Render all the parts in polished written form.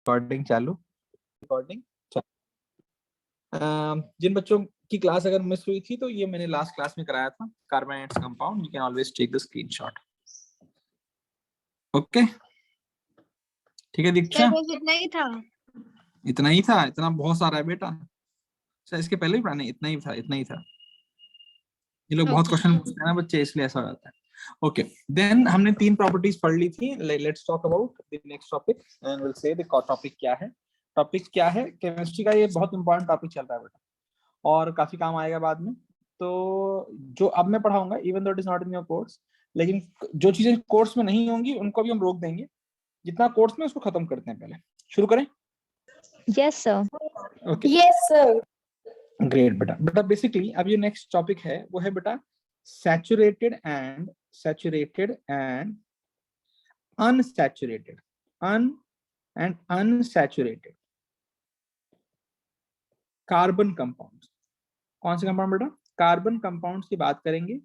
Recording चालू। Recording जिन बच्चों की क्लास अगर मिस हुई थी तो ये मैंने लास्ट क्लास में कराया था, carbon and its compound. You can always take the screenshot. Okay, ठीक है दीक्षा? बस इतना ही था। इतना ही था? इतना बहुत सारा है बेटा। अच्छा, इसके पहले भी पढ़ाने? इतना ही था, इतना ही था। ये लोग बहुत क्वेश्चन पूछते हैं ना बच्चे, इसलिए ऐसा हो जाता है। ओके, देन हमने 3 प्रॉपर्टीज पढ़ ली थी। Let's talk about the next topic and will say the topic क्या है। टॉपिक क्या है? केमिस्ट्री का ये बहुत इंपॉर्टेंट टॉपिक चल रहा है बेटा, और काफी काम आएगा बाद में। तो जो अब मैं पढ़ाऊंगा, even though it is not in your course, लेकिन जो चीजें कोर्स में नहीं होंगी उनको भी हम रोक देंगे। जितना कोर्स में उसको खत्म करते हैं। पहले शुरू करें? Yes sir. Okay, yes sir. Great बेटा। बेटा बेसिकली अब ये नेक्स्ट टॉपिक है वो है बेटा saturated and unsaturated unsaturated carbon compounds. कौन से कंपाउंड बेटा? कार्बन कंपाउंड्स की बात करेंगे।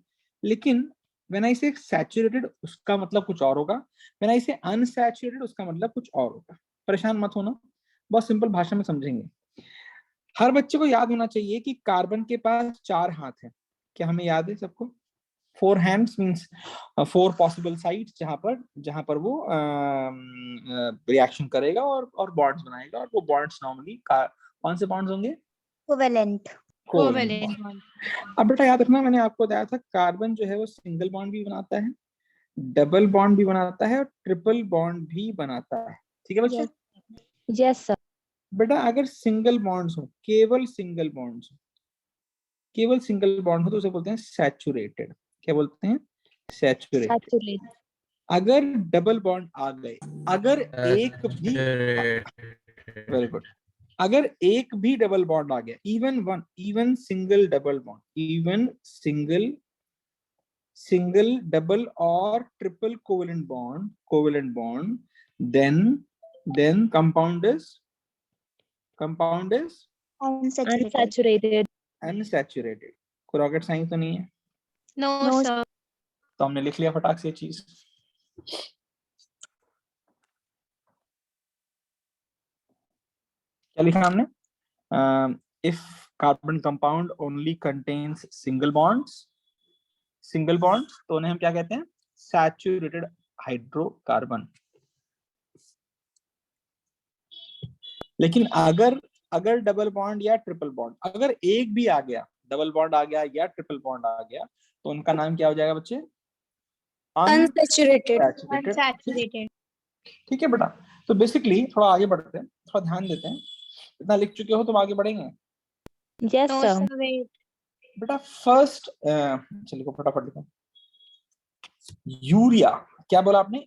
लेकिन व्हेन आई से सैचुरेटेड उसका मतलब कुछ और होगा, व्हेन आई से अनसैचुरेटेड उसका मतलब कुछ और होगा। परेशान मत होना, बहुत सिंपल भाषा में समझेंगे। हर बच्चे को याद होना चाहिए कि कार्बन के पास 4 हाथ हैं। क्या हमें याद है सबको? 4 hands मींस 4 पॉसिबल साइट्स जहां पर वो रिएक्शन करेगा और बॉन्ड्स बनाएगा। और वो बॉन्ड्स नॉर्मली कौन से बॉन्ड्स होंगे? कोवेलेंट। Covalent bond. अब बेटा याद रखना, मैंने आपको बताया था कार्बन जो है वो सिंगल बॉन्ड भी बनाता है, डबल बॉन्ड भी बनाता है और ट्रिपल बॉन्ड भी बनाता है। ठीक है बच्चे? Yes sir. बेटा अगर सिंगल बॉन्ड्स हो, केवल सिंगल बॉन्ड्स हो, तो उसे बोलते हैं सैचुरेटेड। क्या बोलते हैं? सैचुरेटेड। अगर डबल बॉन्ड आ गए, अगर एक भी, वेरी गुड, अगर एक भी डबल बॉन्ड आ गया, even single double bond, even single double और triple covalent bond, then compound is unsaturated. unsaturated। कोई रॉकेट साइंस तो नहीं है? No sir. तो हमने लिख लिया फटाक से ये चीज। क्या लिखा हमने? If carbon compound only contains single bonds तो उन्हें हम क्या कहते हैं? Saturated hydrocarbon. लेकिन अगर डबल बॉन्ड या ट्रिपल बॉन्ड, अगर एक भी आ गया, डबल बॉन्ड आ गया या ट्रिपल बॉन्ड आ गया, तो उनका नाम क्या हो जाएगा बच्चे? अनसैचुरेटेड। ठीक है बेटा। तो बेसिकली थोड़ा आगे बढ़ते हैं, थोड़ा ध्यान देते हैं। इतना लिख चुके हो तो आगे बढ़ेंगे। Yes sir. बेटा फर्स्ट, चलिए फटाफट लिखो। यूरिया। क्या बोला आपने?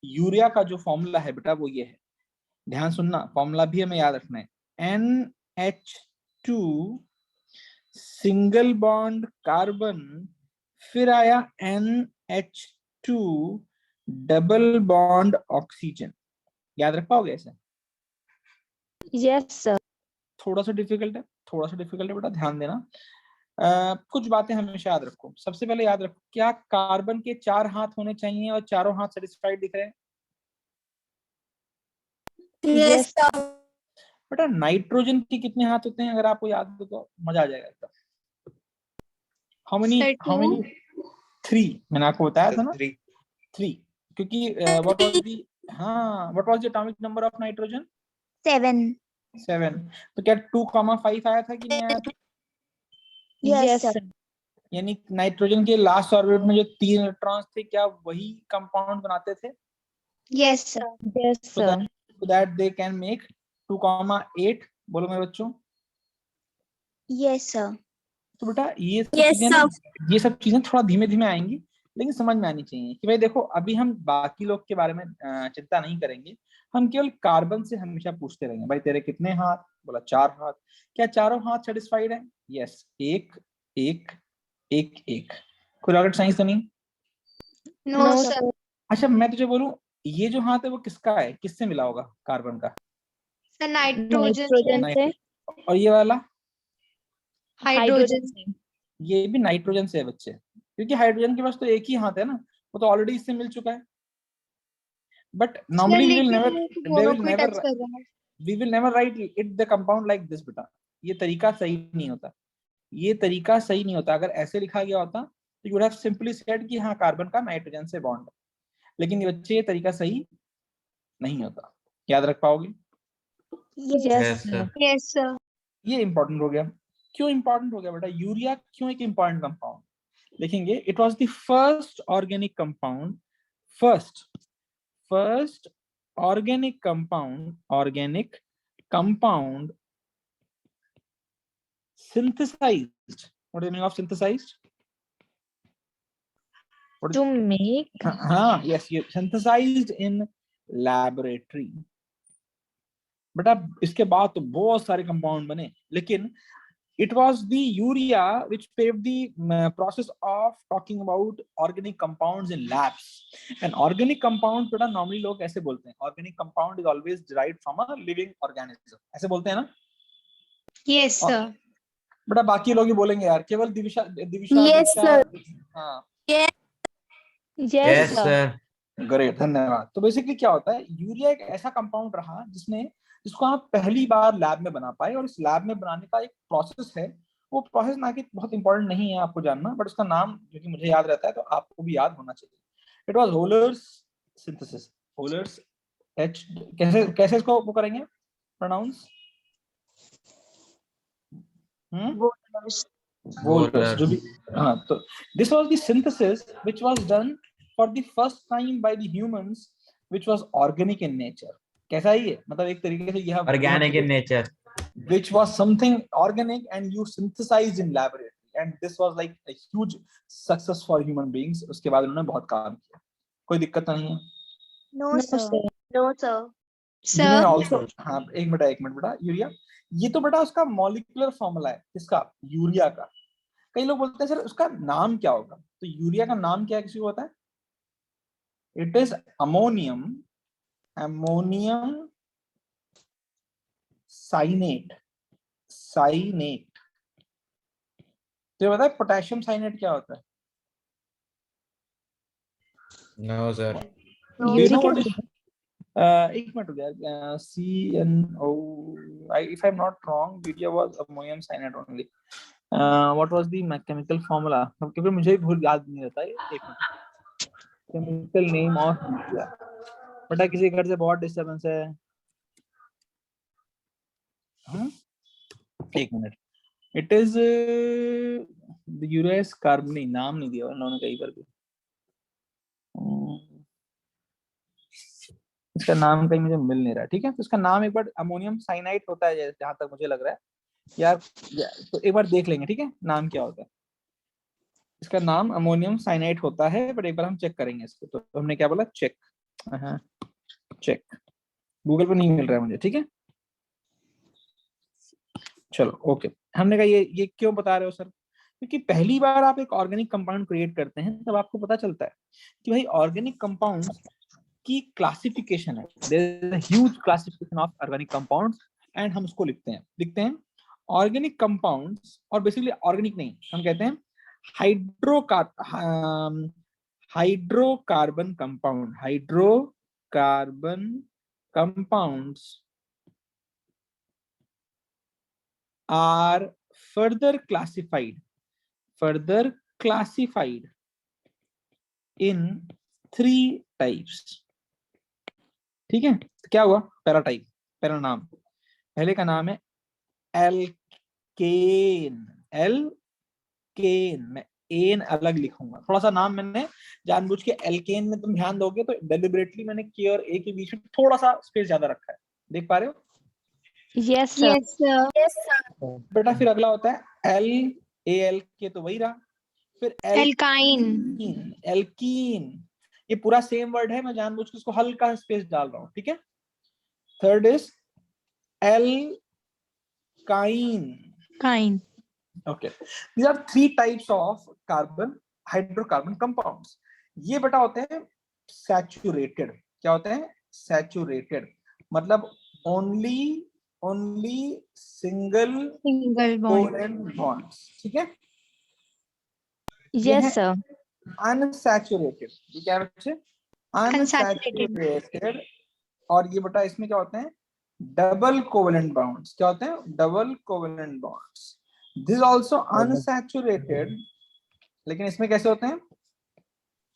यूरिया का जो फॉर्मूला है बेटा वो ये है, ध्यान सुनना, फॉर्मूला भी हमें याद रखना है। NH2 सिंगल बॉन्ड कार्बन, फिर आया NH2 डबल बॉन्ड ऑक्सीजन। याद रख पाओगे ऐसे? Yes sir. थोड़ा सा डिफिकल्ट है बेटा, ध्यान देना। कुछ बातें हमेशा याद रखो। सबसे पहले याद रखो, क्या कार्बन के 4 हाथ होने चाहिए और चारों हाथ सेटिस्फाइड दिख रहे हैं? Yes sir. बेटा नाइट्रोजन के कितने हाथ होते हैं? अगर आपको याद हो तो मजा आ जाएगा एकदम। How many? 3। मैंने आपको बताया था ना, 3। क्योंकि what was the atomic number of nitrogen? 7। तो क्या 2,5 आया था कि नहीं आया था? Yes sir. यानी नाइट्रोजन के लास्ट ऑर्बिट में जो 3 इलेक्ट्रॉन्स थे, क्या वही कंपाउंड बनाते थे? Yes sir. Yes sir. so that they can make 2,8। बोलो मेरे बच्चों। Yes sir. तो बेटा ये सब चीजें थोड़ा धीमे धीमे आएंगी, लेकिन समझ में आनी चाहिए कि भाई देखो, अभी हम बाकी लोग के बारे में चिंता नहीं करेंगे। हम केवल कार्बन से हमेशा पूछते रहेंगे, भाई तेरे कितने हाथ? बोला 4 हाथ। क्या चारों हाथ सेटिस्फाइड है? यस, एक एक एक एक। कोई रॉकेट साइंस तो नहीं? No sir. अच्छा मैं तुझे बोलूं, ये जो हाथ है वो किसका है? किससे मिला होगा कार्बन का? नाइट्रोजन से। और ये वाला? हाइड्रोजन से। ये भी नाइट्रोजन से है बच्चे, क्योंकि हाइड्रोजन के पास तो एक ही हाथ है ना, वो तो ऑलरेडी इससे मिल चुका है। but normally we will never दोनों को टच कर रहा है. we will never write it the compound like this बेटा. ये तरीका सही नहीं होता, ये तरीका सही नहीं होता. अगर ऐसे लिखा गया होता तो you would have simply said कि हाँ कार्बन का नाइट्रोजन से बॉन्ड है. लेकिन ये बच्चे ये तरीका सही नहीं होता. याद रख पाओगे? Yes, sir. Yes, sir. ये इंपॉर्टेंट हो गया. क्यों इंपॉर्टेंट हो गया बेटा? यूरिया क्यों एक इंपॉर्टेंट कंपाउंड? देखेंगे, it was the first organic compound, first organic compound synthesized. What is the meaning of synthesized? To make. Yes, synthesized in laboratory. But अब इसके बाद तो बहुत सारे कंपाउंड बने, लेकिन it was the urea which paved the process of talking about organic compounds in labs. And organic compound बेटा normally लोग ऐसे बोलते हैं, organic compound is always derived from a living organism. ऐसे बोलते हैं ना? Yes, sir. बेटा बाकी लोग ही बोलेंगे यार, केवल दिविशा Yes, sir. हाँ. Yes, sir. ग्रेट, धन्यवाद. तो बेसिकली क्या होता है, यूरिया एक ऐसा कंपाउंड रहा जिसको आप पहली बार लैब में बना पाए, और इस लैब में बनाने का एक प्रोसेस है. वो प्रोसेस ना कि बहुत इंपॉर्टेंट नहीं है आपको जानना, बट उसका नाम जो कि मुझे याद रहता है तो आपको भी याद होना चाहिए. It was Wohler's synthesis. Wohler's H, कैसे इसको वो करेंगे प्रोनाउंस? Wohlers, जो भी. हाँ, तो this was the synthesis which was done for the first time by the humans, which was organic in nature. कैसा है ये? मतलब एक तरीके से यह organic in nature, which was something organic and you synthesized in laboratory, and this was like a huge success for human beings. उसके बाद उन्होंने बहुत काम किया. कोई दिक्कत नहीं है? No, No, sir. sir. No, sir. You may Sir. also, हाँ एक मिनट बेटा, यूरिया ये तो बेटा उसका मॉलिक्यूलर फॉर्मूला है. किसका? यूरिया का. कई लोग बोलते हैं सर उसका नाम क्या होगा, तो यूरिया का नाम क्या है, किसी को पता है? It is ammonium cyanate. तो ये पता है पोटेशियम साइनेट क्या होता है? no sir. Do you know what is, एक मिनट हो गया, CNO, if I'm not wrong, urea was ammonium cyanide only. What was the chemical formula? क्योंकि मुझे बहुत याद नहीं रहता है. एक minute, chemical name of urea. बेटा किसी घर से बहुत डिस्टर्बेंस है. एक minute. It is urea carbon. नाम नहीं दिया उन्होंने कहीं पर भी. इसका नाम कहीं मुझे मिल नहीं रहा. ठीक है, तो इसका नाम एक बार अमोनियम साइनाइड होता है जहां तक मुझे लग रहा है यार. तो एक बार देख लेंगे, ठीक है, नाम क्या होता है. इसका नाम अमोनियम साइनाइड होता है, बट एक बार हम चेक करेंगे इसको. तो हमने क्या बोला? चेक. गूगल पे नहीं मिल रहा है मुझे. ठीक है, चलो ओके. हमने कहा ये क्यों बता रहे हो सर? क्योंकि पहली बार आप एक ऑर्गेनिक कंपाउंड क्रिएट करते हैं तब आपको पता चलता है कि भाई ऑर्गेनिक कंपाउंड्स की क्लासिफिकेशन है. There is a huge classification of organic compounds, and हम उसको लिखते हैं ऑर्गेनिक कंपाउंड्स. और बेसिकली ऑर्गेनिक नहीं, हम कहते हैं hydrocarbon compounds are further classified in 3 types. ठीक है, तो क्या हुआ? पहला नाम, पहले का नाम है एल्केन. मैं एन अलग लिखूंगा. थोड़ा सा नाम मैंने जानबूझ के एल्केन में, तुम ध्यान दोगे तो डेलिबरेटली मैंने के और ए के बीच में थोड़ा सा स्पेस ज्यादा रखा है. देख पा रहे हो? Yes, sir. Yes, sir. Yes, sir. बेटा फिर अगला होता है एल के, तो वही रहा. फिर एल्कीन. ये पूरा सेम वर्ड है, मैं जानबूझ के इसको हल्का स्पेस डाल रहा हूँ. ठीक है. Third is alkyne. Okay, these are 3 types of hydrocarbon compounds. ये बेटा होते हैं सैचुरेटेड. क्या होते हैं? सैचुरेटेड मतलब ओनली सिंगल कोवेलेंट बॉन्ड्स. ठीक है. Yes, sir. अनसैचुरेटेड. ये क्या बच्चे? अनसैचुरेटेड, और ये बेटा इसमें क्या होते हैं, डबल कोवेलेंट बॉन्ड्स। क्या होते हैं, double covalent bonds. This also unsaturated, लेकिन इसमें कैसे होते हैं,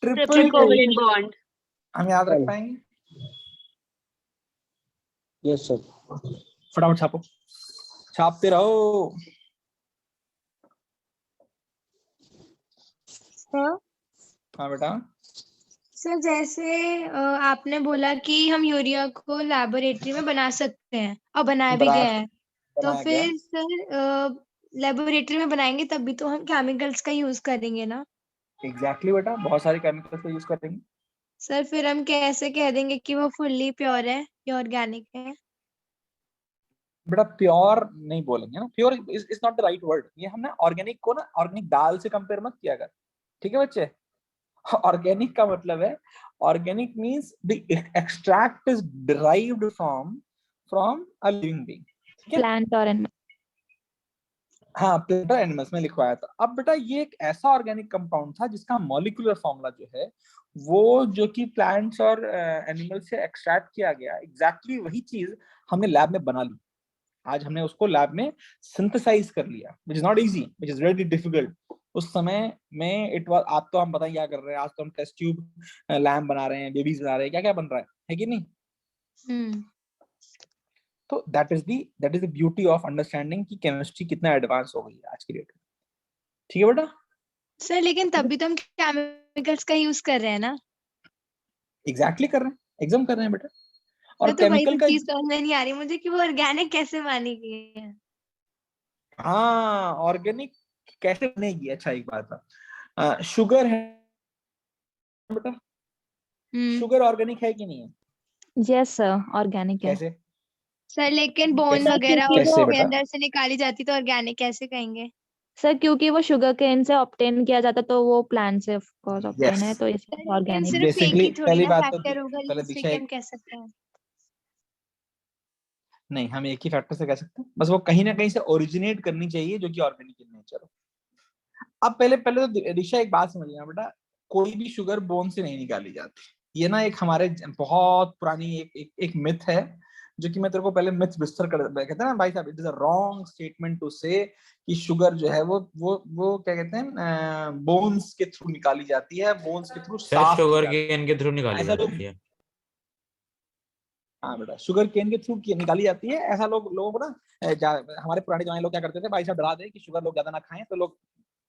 ट्रिपल कोवेलेंट बॉन्ड। हम याद रख पाएंगे? Yes sir. फटाफट छापो, छापते रहो। सर हाँ बेटा, सर जैसे आपने बोला कि हम यूरिया को लेबोरेटरी में बना सकते हैं और बनाया भी गया है, तो बनाया गया। फिर सर लेबोरेटरी में बनाएंगे तब भी तो हम केमिकल्स का यूज करेंगे ना? एग्जैक्टली बेटा, बहुत सारे केमिकल्स का यूज करेंगे। सर फिर हम कैसे कह देंगे कि वो फुल्ली प्योर है या ऑर्गेनिक है? बेटा प्योर नहीं बोलेंगे ना, pure is not the right word. ये हमने ऑर्गेनिक को ना ऑर्गेनिक दाल से कंपेयर मत किया कर, ठीक है बच्चे? ऑर्गेनिक का मतलब है, organic means the extract is derived from a living being, ठीक है? प्लांट और एनिमल। हाँ, प्लांट और एनिमल्स में लिखवाया था। अब बेटा ये एक ऐसा ऑर्गेनिक कंपाउंड था जिसका मॉलिक्यूलर फॉर्मूला जो है वो जो कि प्लांट्स और एनिमल से एक्सट्रैक्ट किया गया, एग्जैक्टली वही चीज हमने लैब में बना ली। आज हमने उसको लैब में सिंथेसाइज कर लिया, which is not easy, which is very difficult. उस समय में इट वाज, आप तो हम बताएं क्या कर रहे हैं, आज तो हम टेस्ट ट्यूब लैम्प बना रहे हैं, बेबीज बना रहे हैं, क्या क्या बन रहा है कि नहीं? तो that is the beauty of understanding कि केमिस्ट्री कितना एडवांस हो गई है आज की डेट में, ठीक है बेटा? सर लेकिन तब भी तो हम केमिकल्स का यूज कर रहे हैं ना? एग्जैक्टली कर रहे हैं, एग्जाम कर रहे हैं बेटा। और तो वही केमिकल तो का, चीज समझ में नहीं आ रही मुझे कि वो ऑर्गेनिक कैसे मानी गई है। हाँ ऑर्गेनिक कैसे बनेगी? अच्छा एक बात है, शुगर है बेटा, शुगर ऑर्गेनिक है कि नहीं है? यस सर, ऑर्गेनिक है। कैसे? सर लेकिन बोन कैसे? वगैरह क्योंकि कैसे उसके बेटा? अंदर से निकाली जाती तो ऑर्गेनिक कैसे कहेंगे? सर क्योंकि वो शुगर केन से ऑब्टेन किया जाता, तो वो प्लांट से ऑफ कोर्स ऑब्टेन है, यस, तो सर इसलिए लेकिन ऑर्गेनिक। सिर्फ एक बेसिकली ही थोड़ी पहली ना बात तो फैक्टर होगा पहले जिससे दीक्षा कि हम कह सकते हैं। नहीं, हम एक ही फैक्टर से कह सकते हैं, बस वो कहीं ना कहीं से ओरिजिनेट करनी चाहिए जो कि ऑर्गेनिक इन नेचर हो। अब पहले पहले तो दीक्षा एक बात समझ लेना बेटा, कोई भी शुगर बोन से नहीं निकाली जाती। ये ना एक हमारे बहुत पुरानी एक मिथ है, जो कि मैं तेरे को पहले मिथ बिस्तर कर कहते हैं ना भाई साहब, it is a wrong statement to say कि शुगर जो है वो क्या कहते हैं, बोन्स के थ्रू निकाली जाती है, बोन्स के थ्रू सर साफ की शुगर जाती केन के थ्रू निकाली है, ऐसा लोग। जाती है। हाँ बेटा, शुगर केन के थ्रू निकाली जाती है, ऐसा लोगों को ना हमारे पुराने जमाने लोग क्या करते थे, भाई साहब डरा दे कि शुगर लोग ज्यादा ना खाएं, तो लोग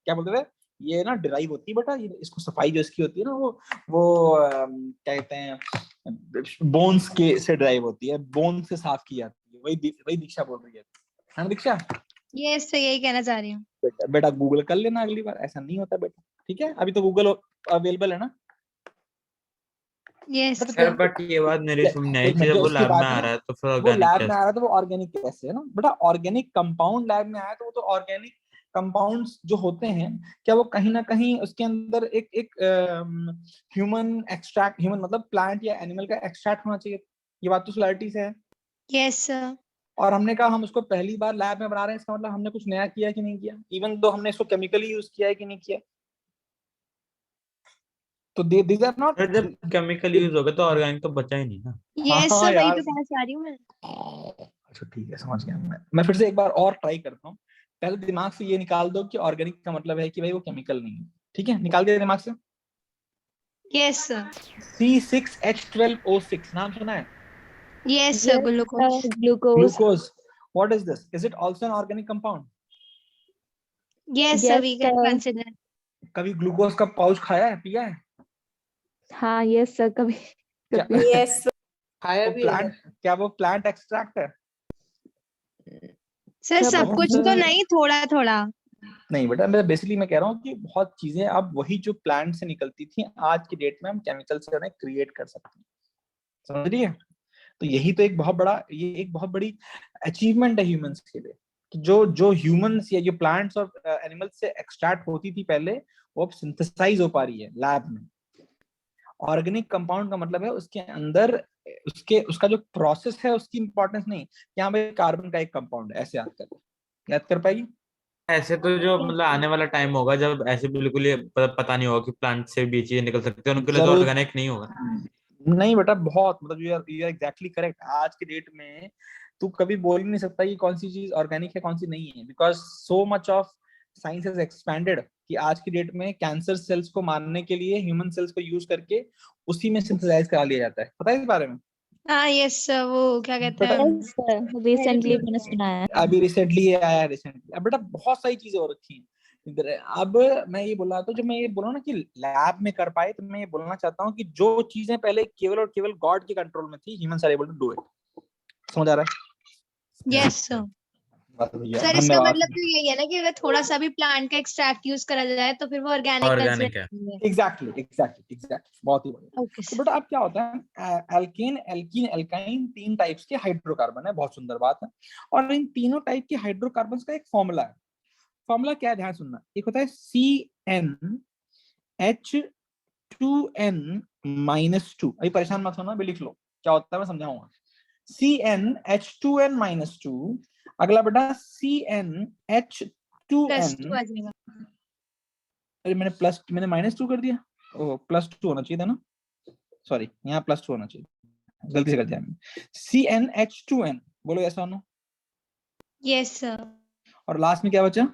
क्या बोलते थे, ये ना डिराइव होती है बेटा, ये इसको सफाई जो इसकी होती है ना वो क्या कहते हैं, बोन्स के से ड्राइव होती है, बोन से साफ की जाती है। वही दीक्षा बोल रही है ना दीक्षा? ये सर यही कहना चाह रही हूँ। बेटा गूगल कर लेना अगली बार, ऐसा नहीं होता बेटा, ठीक है? अभी तो गूगल अवेलेबल है ना। यस सर बट ये बात मेरी सुनने आई एक कि मिनट, जब जो वो उसकी लैब बात में है आ ना, रहा है तो फिर वो ऑर्गेनिक लैब में आ कैसे? रहा है तो वो ऑर्गेनिक कैसे है ना बेटा? ऑर्गेनिक कंपाउंड लैब में आया तो वो तो ऑर्गेनिक कंपाउंड्स जो होते हैं, क्या वो कहीं ना कहीं उसके अंदर एक एक ह्यूमन एक्सट्रैक्ट, ह्यूमन मतलब प्लांट या एनिमल का एक्सट्रैक्ट होना चाहिए। ये बात तो क्लैरिटी से है। Yes sir. और हमने कहा हम उसको पहली बार लैब में बना रहे हैं, इसका मतलब हमने कुछ नया किया कि नहीं किया, इवन दो हमने इसको केमिकली यूज किया है कि नहीं किया। तो दीज आर नॉट। सर जब केमिकल यूज हो गया तो ऑर्गेनिक तो बचा ही नहीं ना। यस हाँ सर वही यार, तो कहना चाह रही हूँ मैं। अच्छा ठीक है, समझ गया मैं फिर से एक बार और ट्राई करता हूँ। पहले दिमाग से ये निकाल दो कि ऑर्गेनिक का मतलब है कि भाई वो केमिकल नहीं है, ठीक है? निकाल दिया दिमाग से। Yes sir. C6H12O6 नाम सुना है? Yes sir yes glucose. Sir, glucose. Glucose. What is this? Is it also an organic compound? Yes sir yes we can sir. Consider. कभी ग्लूकोज का पाउच खाया है, पिया है? हाँ यस सर, कभी क्या कभी। यस खाया वो भी है। प्लांट, क्या वो प्लांट एक्सट्रैक्ट है? सर सर सब कुछ तो नहीं, थोड़ा थोड़ा। नहीं बेटा, मैं बेसिकली मैं कह रहा हूँ कि बहुत चीजें अब वही जो प्लांट से निकलती थी आज की डेट में हम केमिकल से उन्हें क्रिएट कर सकते हैं, समझ रही है? तो यही तो एक बहुत बड़ा, ये एक बहुत बड़ी अचीवमेंट है ह्यूमंस के लिए, कि जो जो ह्यूमंस या जो प्लांट्स और एनिमल्स से एक्सट्रैक्ट होती थी पहले, वो अब सिंथेसाइज हो पा रही है लैब में। ऑर्गेनिक कंपाउंड का मतलब है उसके अंदर उसका जो प्रोसेस है उसकी इंपॉर्टेंस नहीं, यहाँ पे कार्बन का एक कंपाउंड है, ऐसे याद कर पाएगी? ऐसे तो जो मतलब आने वाला टाइम होगा जब ऐसे बिल्कुल ही पता नहीं होगा कि प्लांट से भी चीजें निकल सकती है, उनके लिए तो जरूर, ऑर्गेनिक नहीं होगा। नहीं बेटा, बहुत मतलब यू आर एग्जैक्टली करेक्ट। आज की डेट में तू कभी बोल ही नहीं सकता कि कौन सी चीज ऑर्गेनिक है कौन सी नहीं है, because so much of science has expanded कि आज की डेट में कैंसर सेल्स को मारने के लिए ह्यूमन सेल्स को यूज करके उसी में सिंथेसाइज करा लिया जाता है। पता है इस बारे में? हाँ यस सर, वो क्या कहते बेटा हैं, यस सर, रिसेंटली मैंने सुना है। अभी रिसेंटली ये आया है रिसेंटली। अब बेटा बहुत सारी चीजें हो रखी हैं इधर। अब मैं ये बोल रहा था, जब मैं ये बोल रहा हूँ ना कि लैब में कर पाए, तो मैं ये बोलना चाहता हूँ कि जो चीजें पहले केवल और केवल गॉड के कंट्रोल में थी, humans are able to do it. समझ आ रहा है? Yes sir. बस भैया, सर इसका धन्यवाद। मतलब तो यही है ना कि अगर थोड़ा सा भी प्लांट का एक्सट्रैक्ट यूज करा जाए तो फिर वो ऑर्गेनिक ऑर्गेनिक है। एग्जैक्टली बहुत ही बढ़िया। ओके तो बेटा अब क्या होता है, एल्केन, एल्कीन, एल्काइन, 3 टाइप्स के हाइड्रोकार्बन है। बहुत सुंदर बात है। और इन तीनों टाइप के हाइड्रोकार्बन का एक फॉर्मूला है। फॉर्मूला क्या है, ध्यान सुनना। एक होता है CnH2n-2। अभी परेशान मत होना, भी लिख लो क्या होता है, मैं समझाऊंगा। CnH2n-2। अगला बेटा प्लस CnH2n। 2 आ जाएगा। अरे मैंने -2 कर दिया। ओ, +2 होना चाहिए था ना, सॉरी, यहाँ +2 होना चाहिए, गलती से कर दिया मैंने। CnH2n, बोलो ऐसा होना। Yes sir. और लास्ट में क्या बचा?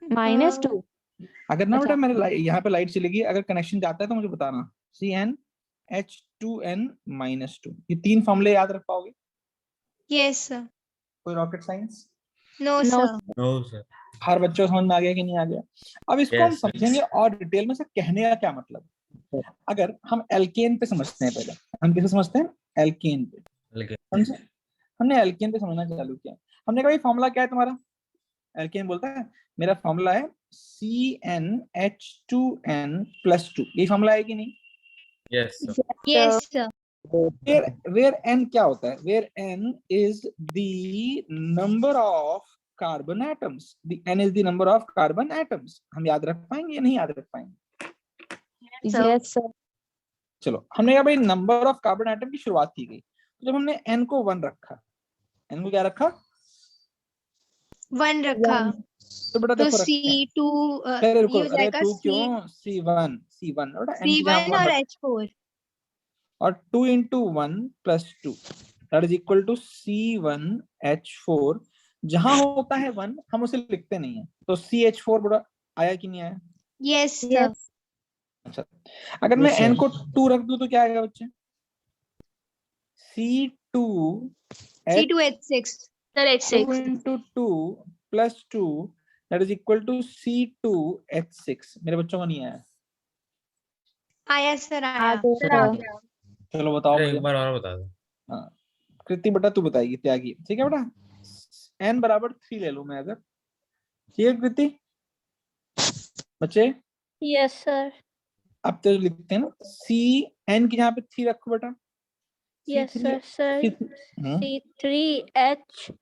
-2। अगर ना बेटा अच्छा। मेरे यहाँ पे लाइट चलेगी, अगर कनेक्शन जाता है तो मुझे बताना। CnH2n-2। ये 3 फॉर्मूले याद रख पाओगे? Yes sir. कोई rocket science? No no sir. No sir. हर बच्चे को समझ में आ गया कि नहीं आ गया? अब इसको हम यस सर। समझेंगे और डिटेल में से कहने का क्या मतलब। अगर हम एल्केन पे समझते हैं, पहले हम किसे समझते हैं? एल्केन पे। लेकिन समझे? हमने एल्केन पे समझना चालू किया। हमने कहा फॉर्मूला क्या है तुम्हारा? एल्केन बोलता है मेरा फॉर्मूला है CnH2n+2। ये फॉर्मूला है कि नहीं? Yes sir. Yes sir. where n क्या होता है? where n is the number of carbon atoms. the n is the number of carbon atoms. हम याद रख पाएंगे या नहीं याद रख पाएंगे? Yes sir. चलो, हमने कहा भाई नंबर ऑफ कार्बन एटम की शुरुआत की गई, तो जब हमने n को 1 रखा, n को क्या रखा? 1 रखा तो बेटा तो देखो रखे हैं। C2 अरे रुको, ये हो अरे जाएगा टू क्यों? C1 बेटा n की जगह C1 और 1 H4। और 2 × 1 + 2 that is equal to C1H4। जहां होता है 1 हम उसे लिखते नहीं है, तो CH4 बेटा आया कि नहीं आया? Yes sir. अच्छा, अगर मैं n को 2 रख दूं तो क्या आएगा बच्चे? C2H2 C2H6 sir, × H6 2 + 2 that is equal to C2H6। मेरे बच्चों को नहीं आया? आया सर, आया। आगे सर। चलो बताओ अरे मुझे। एक बार और बता दो। हाँ, कृति बेटा तू बताएगी, त्यागी, ठीक है बेटा? n बराबर 3 ले लूं मैं अगर, ठीक है कृति? बच्चे यस सर। अब तो लिखते हैं ना, n की जहाँ पे 3 रखो बेटा। Yes sir. Sir C3H2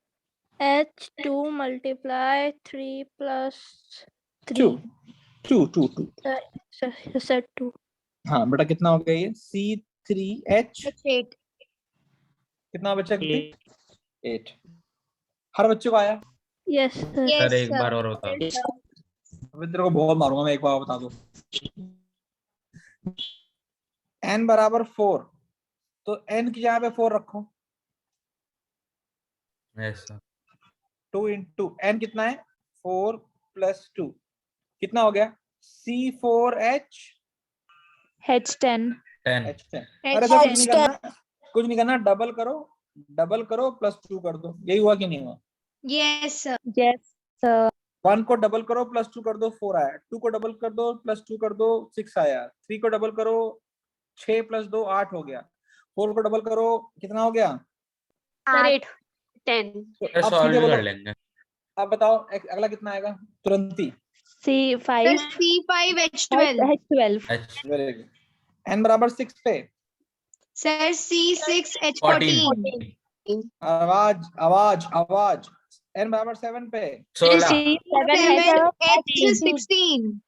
× 3 + 3 2 sir 2। हाँ बेटा, कितना हो गया ये? C3H H8 कितना बचा कृति? 8। हर बच्चे को आया? Yes sir. यस सर एक बार सर। और बता दो। अभी तेरे को बहुत मारूंगा मैं, एक बार बता दो। n बराबर 4, तो n की जगह पे 4 रखो। Yes sir. 2 × n कितना है? 4 + 2 कितना हो गया? C4H H10। 10। H10। अरे सर कुछ नहीं करना, डबल करो +2 कर दो। यही हुआ कि नहीं हुआ? Yes sir. Yes sir. 1 को डबल करो +2 कर दो, 4 आया। 2 को डबल कर दो +2 कर दो, 6 आया। 3 को डबल करो, 6 + 2 8 हो गया। 4 को डबल करो, कितना हो गया? सर 8 10 तो अरे अब सॉल्व सीधे भी बोलो, कर लेंगे। अब बताओ अगला कितना आएगा तुरंत ही? C5 sir C5H12 H12। Very good. n बराबर 6 पे। Sir C6H14 14। आवाज आवाज आवाज। n बराबर 7 पे। 16। C7H16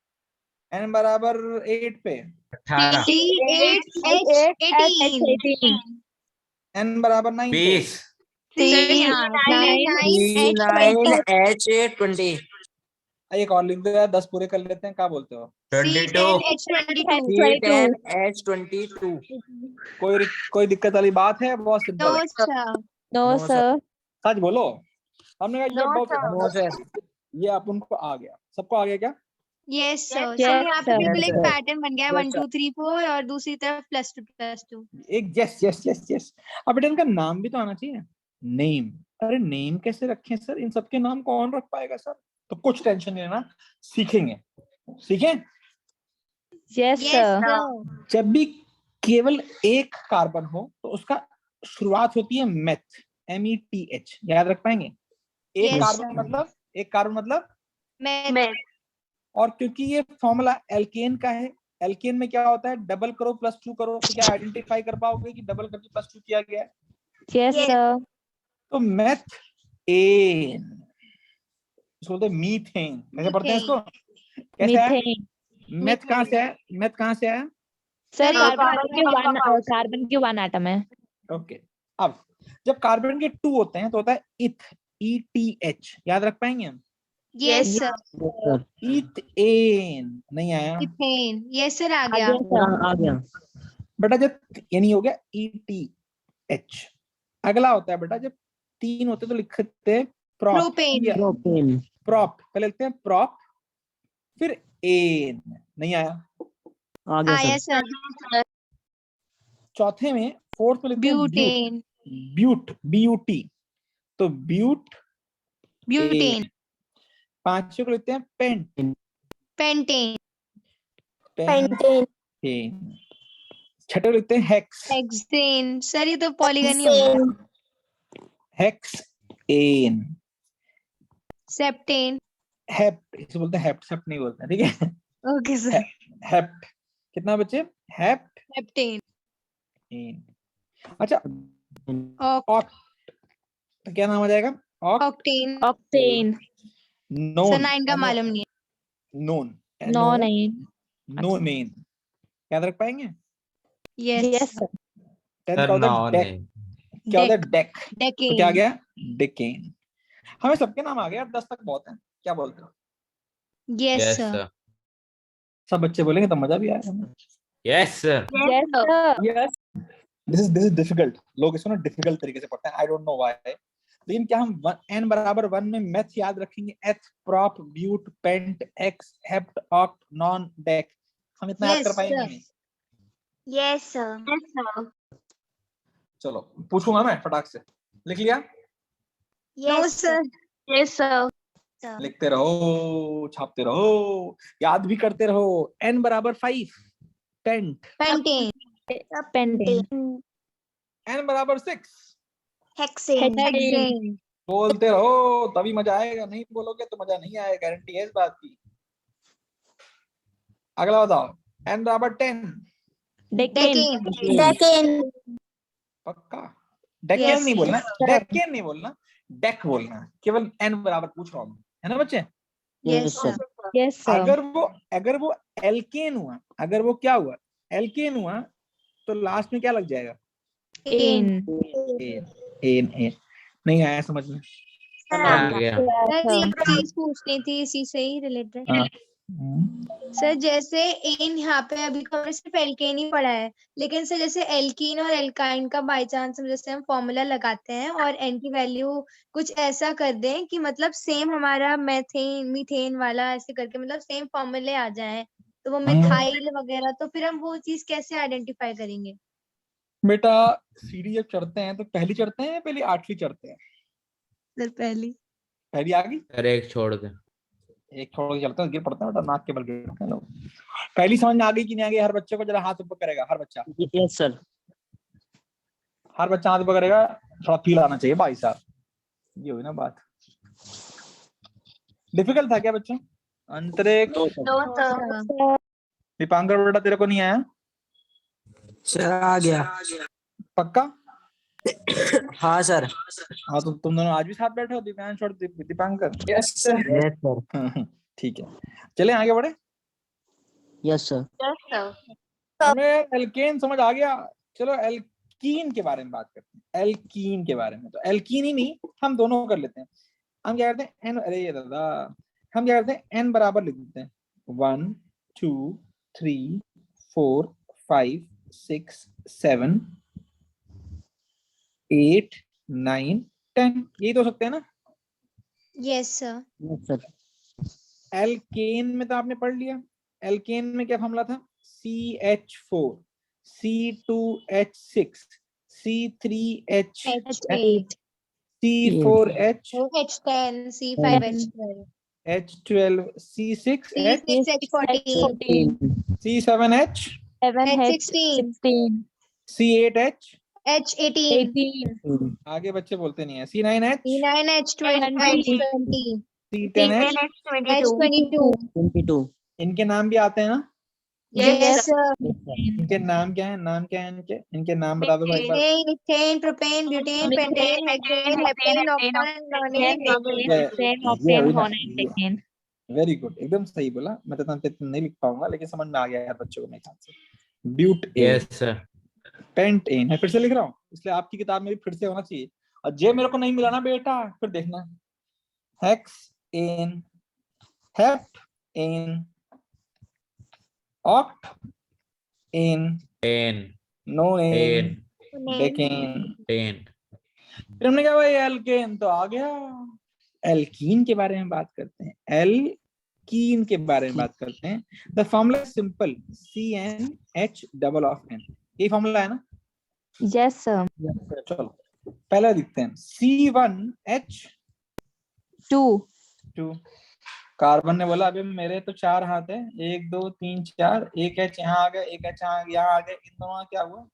n बराबर 8 पे। 18। C8H18 n बराबर 9 पे। 20। Sir C9H20 C9H20। एक और लिख दो यार, 10 पूरे कर लेते हैं, क्या बोलते हो? C10H22 C10H22 कोई दिक्कत वाली बात है? बहुत सिंपल नो है। Sir no No, sir. सच बोलो। हमने कहा ये No, बहुत नो सर ये अपन को आ गया, सबको आ गया क्या? यस सर Yes, सर यहाँ पे sir. बिल्कुल Yes, एक sir. पैटर्न बन गया है, 1 2 3 4 और दूसरी तरफ +2 एक यस यस यस यस। अब बेटा इनका नाम भी तो आना चाहिए, नेम। अरे नेम कैसे रखें सर? इन सबके नाम कौन रख पाएगा सर? तो कुछ टेंशन नहीं लेना, सीखेंगे। सीखें। Yes, yes sir. सर जब भी केवल एक कार्बन हो तो उसका शुरुआत होती है मेथ, METH। याद रख पाएंगे? एक Yes, कार्बन sir. मतलब, एक कार्बन मतलब। मैं और क्योंकि ये फॉर्मूला एल्केन का है, एल्केन में क्या होता है? डबल करो +2 करो, तो क्या आइडेंटिफाई कर पाओगे कि डबल करके +2 किया गया है? Yes, Yes. sir. तो मेथेन, इसको बोलते हैं मीथेन। कैसे पढ़ते हैं इसको? कैसे है? Methane. मेथ कहाँ से है? मेथ कहाँ से है? सर Sir, कार्बन की वन एटम है। ओके। अब जब कार्बन के 2 होते हैं तो होता है ETH। याद रख पाएंगे हम? Yes sir ethane. नहीं आया इथेन यस सर आ गया आ गया बेटा। जब ये नहीं हो गया ETH। अगला होता है बेटा, जब 3 होते तो लिखते हैं प्रोप। प्रोपेन प्रोपेन प्रोप पहले लिखते हैं प्रोप, फिर एन। नहीं आया। आ गया आया सर सर चौथे में, फोर्थ में लिखते हैं ब्यूटेन ब्यूट, BUT। तो ब्यूट ब्यूटेन पांचवे को लिखते हैं पेंट, पेंटेन पेंटेन। छठे को लिखते हैं हेक्स, हेक्सेन सर ये तो पॉलीगन ही होंगे हेक्स एन। सेप्टेन हेप्ट, इसे बोलते हैं हेप्ट, सेप्ट नहीं बोलते हैं, ठीक है? Okay sir hept. कितना बच्चे? हेप्ट सेप्टेन एन। अच्छा, ऑक ऑक्ट तो क्या नाम आ जाएगा? Octane octane. नोन। सर 9 का मालूम नहीं है नोन, नो नहीं। नोनेन। याद रख पाएंगे? Yes yes sir. 10 सर का होता नौ है डेक। नहीं। क्या होता है? डेक। तो डेकेन क्या आ गया? डेकेन। हमें सबके नाम आ गया, 10 तक बहुत है। क्या बोलते हो? यस यस सर सर सब बच्चे बोलेंगे तो मजा भी आएगा। Yes sir yes sir. Yes. This is difficult. लोग इसको ना डिफिकल्ट तरीके से पढ़ते हैं, आई डोंट नो व्हाई। लेकिन क्या हम n बराबर 1 में मैथ याद रखेंगे? Eth, prop, but, pent, hex, hept, oct, non, dec. हम इतना याद Yes, कर पाएंगे sir. नहीं? यस सर चलो पूछूंगा मैं फटाक से। लिख लिया? नो सर यस सर लिखते रहो, छापते रहो, याद भी करते रहो। n बराबर 5 पेंट, पेंटेन पेंटेन। n बराबर 6 हेक्सेन बोलते रहो, तभी मजा आएगा। नहीं बोलोगे तो मजा नहीं आएगा, गारंटी है इस बात की। अगला बताओ, n बराबर 10 डेकेन। पक्का? डेकेन Yes, नहीं बोलना, sir. डेकेन नहीं बोलना, डेक बोलना। केवल n बराबर पूछ रहा हूँ, है ना बच्चे? Yes sir sir yes sir. अगर वो एल्केन हुआ, अगर वो क्या हुआ? एल्केन हुआ, तो लास्ट में क्या लग जाएगा? एन। एन। Ane ane. नहीं आया समझ में? आ गया सर एक चीज पूछनी थी इसी से ही रिलेटेड हाँ। सर जैसे एन यहाँ पे अभी तो हमने सिर्फ एल्केन ही पढ़ा है लेकिन सर जैसे एल्कीन और एल्काइन का बाय चांस जैसे हम फॉर्मूला लगाते हैं और एन की वैल्यू कुछ ऐसा कर दें कि मतलब सेम हमारा मेथेन मीथेन वाला ऐसे करके मतलब सेम फॉर्मूले आ जाए तो वो मिथाइल वगैरह तो फिर हम वो चीज कैसे आइडेंटिफाई करेंगे बेटा सीढ़ी जब चढ़ते हैं तो पहली चढ़ते हैं या पहली 8वीं चढ़ते हैं? सर पहली पहली आ गई, सर एक छोड़ दे एक छोड़ के चलते हैं, गिर पड़ते हैं बेटा, नाक के बल गिरते हैं लोग। पहली समझ में आ गई कि नहीं आ गई? हर बच्चे को जरा हाथ ऊपर करेगा, हर बच्चा, यस सर हर बच्चा हाथ ऊपर करेगा। थोड़ा फील आना चाहिए भाई साहब, ये हुई ना बात। डिफिकल्ट था क्या बच्चों? अंतरिक्ष, दीपांकर बेटा तेरे को नहीं आया? सर आ गया पक्का? हाँ सर हाँ तो तुम दोनों आज भी साथ बैठे हो, दीपांश और दीपांकर? यस सर ठीक है, चले आगे बढ़े। यस सर हमें एल्केन समझ आ गया, चलो एल्कीन के बारे में बात करते हैं। एल्कीन के बारे में, तो एल्कीन ही नहीं, हम दोनों कर लेते हैं। हम क्या करते हैं? एन, अरे ये दादा, हम क्या करते हैं? एन बराबर लिख देते हैं 1 2 3 4 5 6 7 8 9 10 यही तो हो सकते हैं ना। Yes sir. Yes, sir. Alkane में तो आपने पढ़ लिया। एल्केन में क्या फॉर्मूला था? CH4 C2H6 C3H H8 C4H H10 C5H12 H12 C6H C6H14 C7H H16 C8H H18 आगे बच्चे बोलते नहीं है C9H C9H20 C10H H22 22. इनके नाम भी आते हैं ना। Yes sir. Yes, sir. इनके नाम क्या है? नाम क्या है इनके? इनके नाम बता दो भाई। Methane ethane propane butane pentane hexane heptane octane nonane very good, एकदम सही बोला। मैं तो नहीं लिख पाऊंगा लेकिन समझ में आ गया यार बच्चों को मेरे ख्याल से। Butane yes sir. पेंटेन है, फिर से लिख रहा हूँ इसलिए आपकी किताब में भी फिर से होना चाहिए। और जे मेरे को नहीं मिला ना बेटा फिर देखना। Hexane heptane octane ten nonane ten decane. Ten. फिर हमने कहा भाई एल्केन तो आ गया। एल्कीन के बारे में बात करते हैं। एल्कीन के बारे में बात करते हैं। The formula is simple CnH∼n। ये फॉर्मूला है ना। Yes sir. चलो पहले दिखते हैं। C1H2 कार्बन ने बोला अभी मेरे तो 4 हाथ है, 1 2 3 4, एक H यहाँ आ गया, एक H यहाँ आ गया, इन दोनों का क्या हुआ?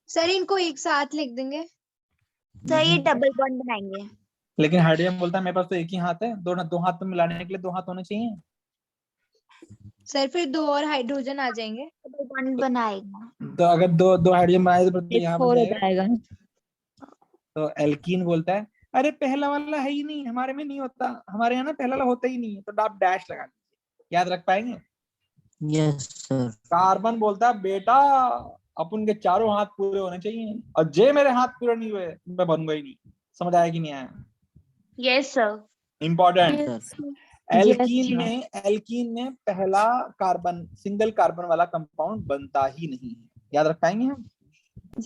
सर इनको एक साथ लिख देंगे। सर ये डबल बॉन्ड बनाएंगे। लेकिन हाइड्रोजन बोलता है मेरे पास तो एक ही हाथ है, दो हाथ तो मिलाने के लिए 2 हाथ होने चाहिए। सर फिर 2 और हाइड्रोजन आ जाएंगे। डबल बॉन्ड बनाएगा। तो अगर दो हाइड्रोजन बनाए तो यहाँ बन फोर हो जाएगा। जाएगा। तो एल्कीन बोलता है अरे पहला वाला है ही नहीं, हमारे में नहीं होता, हमारे यहाँ ना पहला वाला होता ही नहीं है, तो आप डैश लगा दीजिए। याद रख पाएंगे? Yes, sir. कार्बन बोलता है बेटा अपन के चारों हाथ पूरे होने चाहिए, और जे मेरे हाथ पूरे नहीं हुए मैं बनूंगा ही नहीं। समझ आया कि नहीं आया? Yes sir. Important. Sir. Alkene में पहला कार्बन सिंगल कार्बन वाला कंपाउंड बनता ही नहीं है। याद रख पाएंगे हम?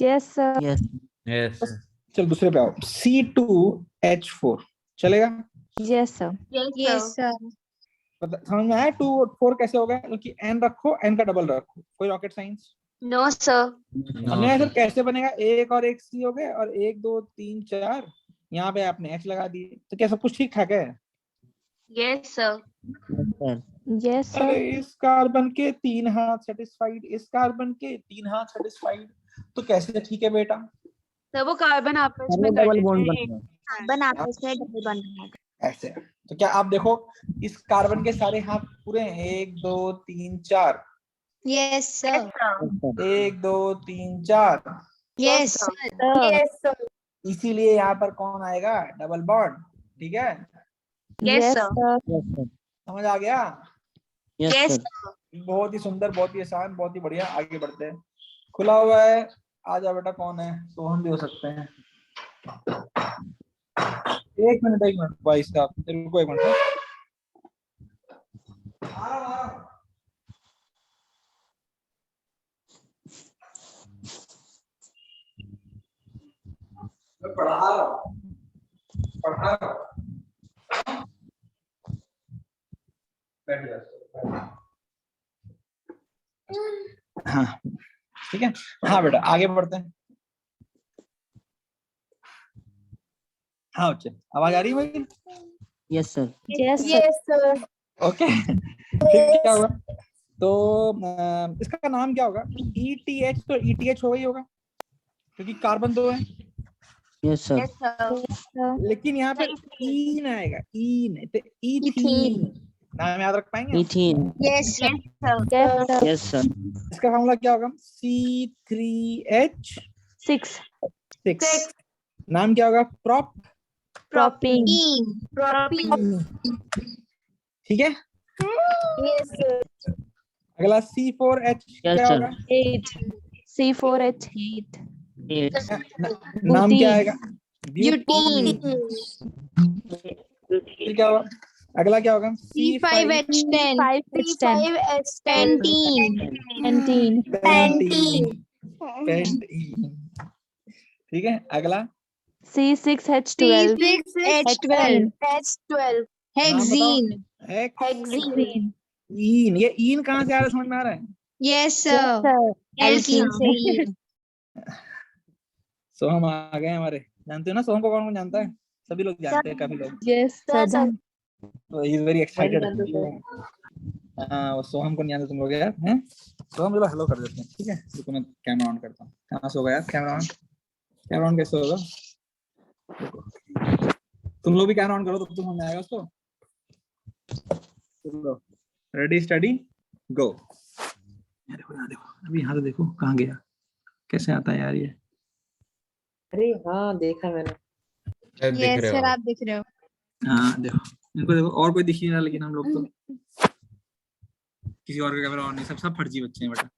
Yes sir. Yes. यस चल दूसरे पे आओ। C2H4 चलेगा? Yes sir. Yes sir. समझ में आया 2 और 4 कैसे हो गया? क्योंकि n रखो, n का डबल रखो, कोई रॉकेट साइंस नो सर। हमने सर कैसे बनेगा? 1 और 1 C हो गए, और 1 2 3 4 यहाँ पे आपने H लगा दिए, तो क्या सब कुछ ठीक ठाक है? Yes sir. Yes, sir. Yes अरे सर। इस कार्बन के 3 हाथ सेटिस्फाइड, इस कार्बन के 3 हाथ सेटिस्फाइड, तो कैसे ठीक है बेटा? सर वो कार्बन आपस में डबल बॉन्ड बनेगा। कार्बन आपस में डबल बॉन्ड बनाएगा। ऐसे। तो क्या आप देखो इस कार्बन के सारे हाथ पूरे हैं? 1 2 3 4, यस सर। 1 2 3 4। Yes sir. इसीलिए यहाँ पर कौन आएगा? Double bond. ठीक है, yes sir. Sir. Yes, sir. समझ आ गया? Yes, Yes, sir. बहुत ही सुंदर, बहुत ही आसान, बहुत ही बढ़िया। आगे बढ़ते हैं। खुला हुआ है, आ जा बेटा। कौन है? सोहन भी हो सकते हैं। एक मिनट भाई साहब, रुको 1 मिनट। मैं पढ़ा रहा हूँ। बैठ जा। हाँ ठीक है। हाँ बेटा आगे बढ़ते हैं। हाँ बच्चे आवाज आ रही है भाई? Yes, sir. Yes sir. Okay फिर क्या होगा? तो इसका नाम क्या होगा? ETH। तो ETH होगा ही होगा क्योंकि कार्बन 2 है। Yes, sir. yes sir. लेकिन यहाँ पे ईन आएगा, ईन तो ईथीन। नाम याद रख पाएंगे? Ethene. Yes sir. Yes sir. Yes, sir. इसका फॉर्मूला क्या होगा? C3H6। 6 नाम क्या होगा? प्रोपिंग। ठीक है। Yes sir. अगला C4H Yes, क्या sir. होगा? 8 C4H8 Yes. नाम क्या आएगा? ब्यूटीन। फिर क्या होगा? अगला क्या होगा? C5H10 C5H10 Pentene pentene. ठीक है, अगला C6H12 C6H12 Hexene Hexene ईन। ये ईन कहाँ से आ रहा है, समझ में आ रहा है? yes yes sir sir Alkene से ene सोहम आ गए हमारे। जानते हो ना सोहम को? कौन कौन जानता है? सभी लोग जानते हैं, काफी लोग। yes sir done तो ही इज वेरी एक्साइटेड। हाँ, वो सोहम को नहीं जानते तुम लोग यार, हैं? सोहम चलो हेलो कर देते हैं, ठीक है? रुको मैं कैमरा ऑन करता हूँ। कहाँ से होगा यार कैमरा ऑन? कैमरा ऑन कैसे होगा? तुम लोग भी कैमरा ऑन करो तो तुम समझ आएगा उसको। चलो रेडी स्टडी गो। देखो यहाँ, देखो अभी यहाँ तो देखो कहाँ गया, कैसे आता है यार ये? अरे हाँ देखा मैंने। दिख yes रहे sir हो? आप दिख रहे हो हाँ देखो, इनको देखो, और कोई दिख ही नहीं रहा, लेकिन हम लोग तो किसी और का कैमरा ऑन नहीं, सब फर्जी बच्चे हैं बेटा।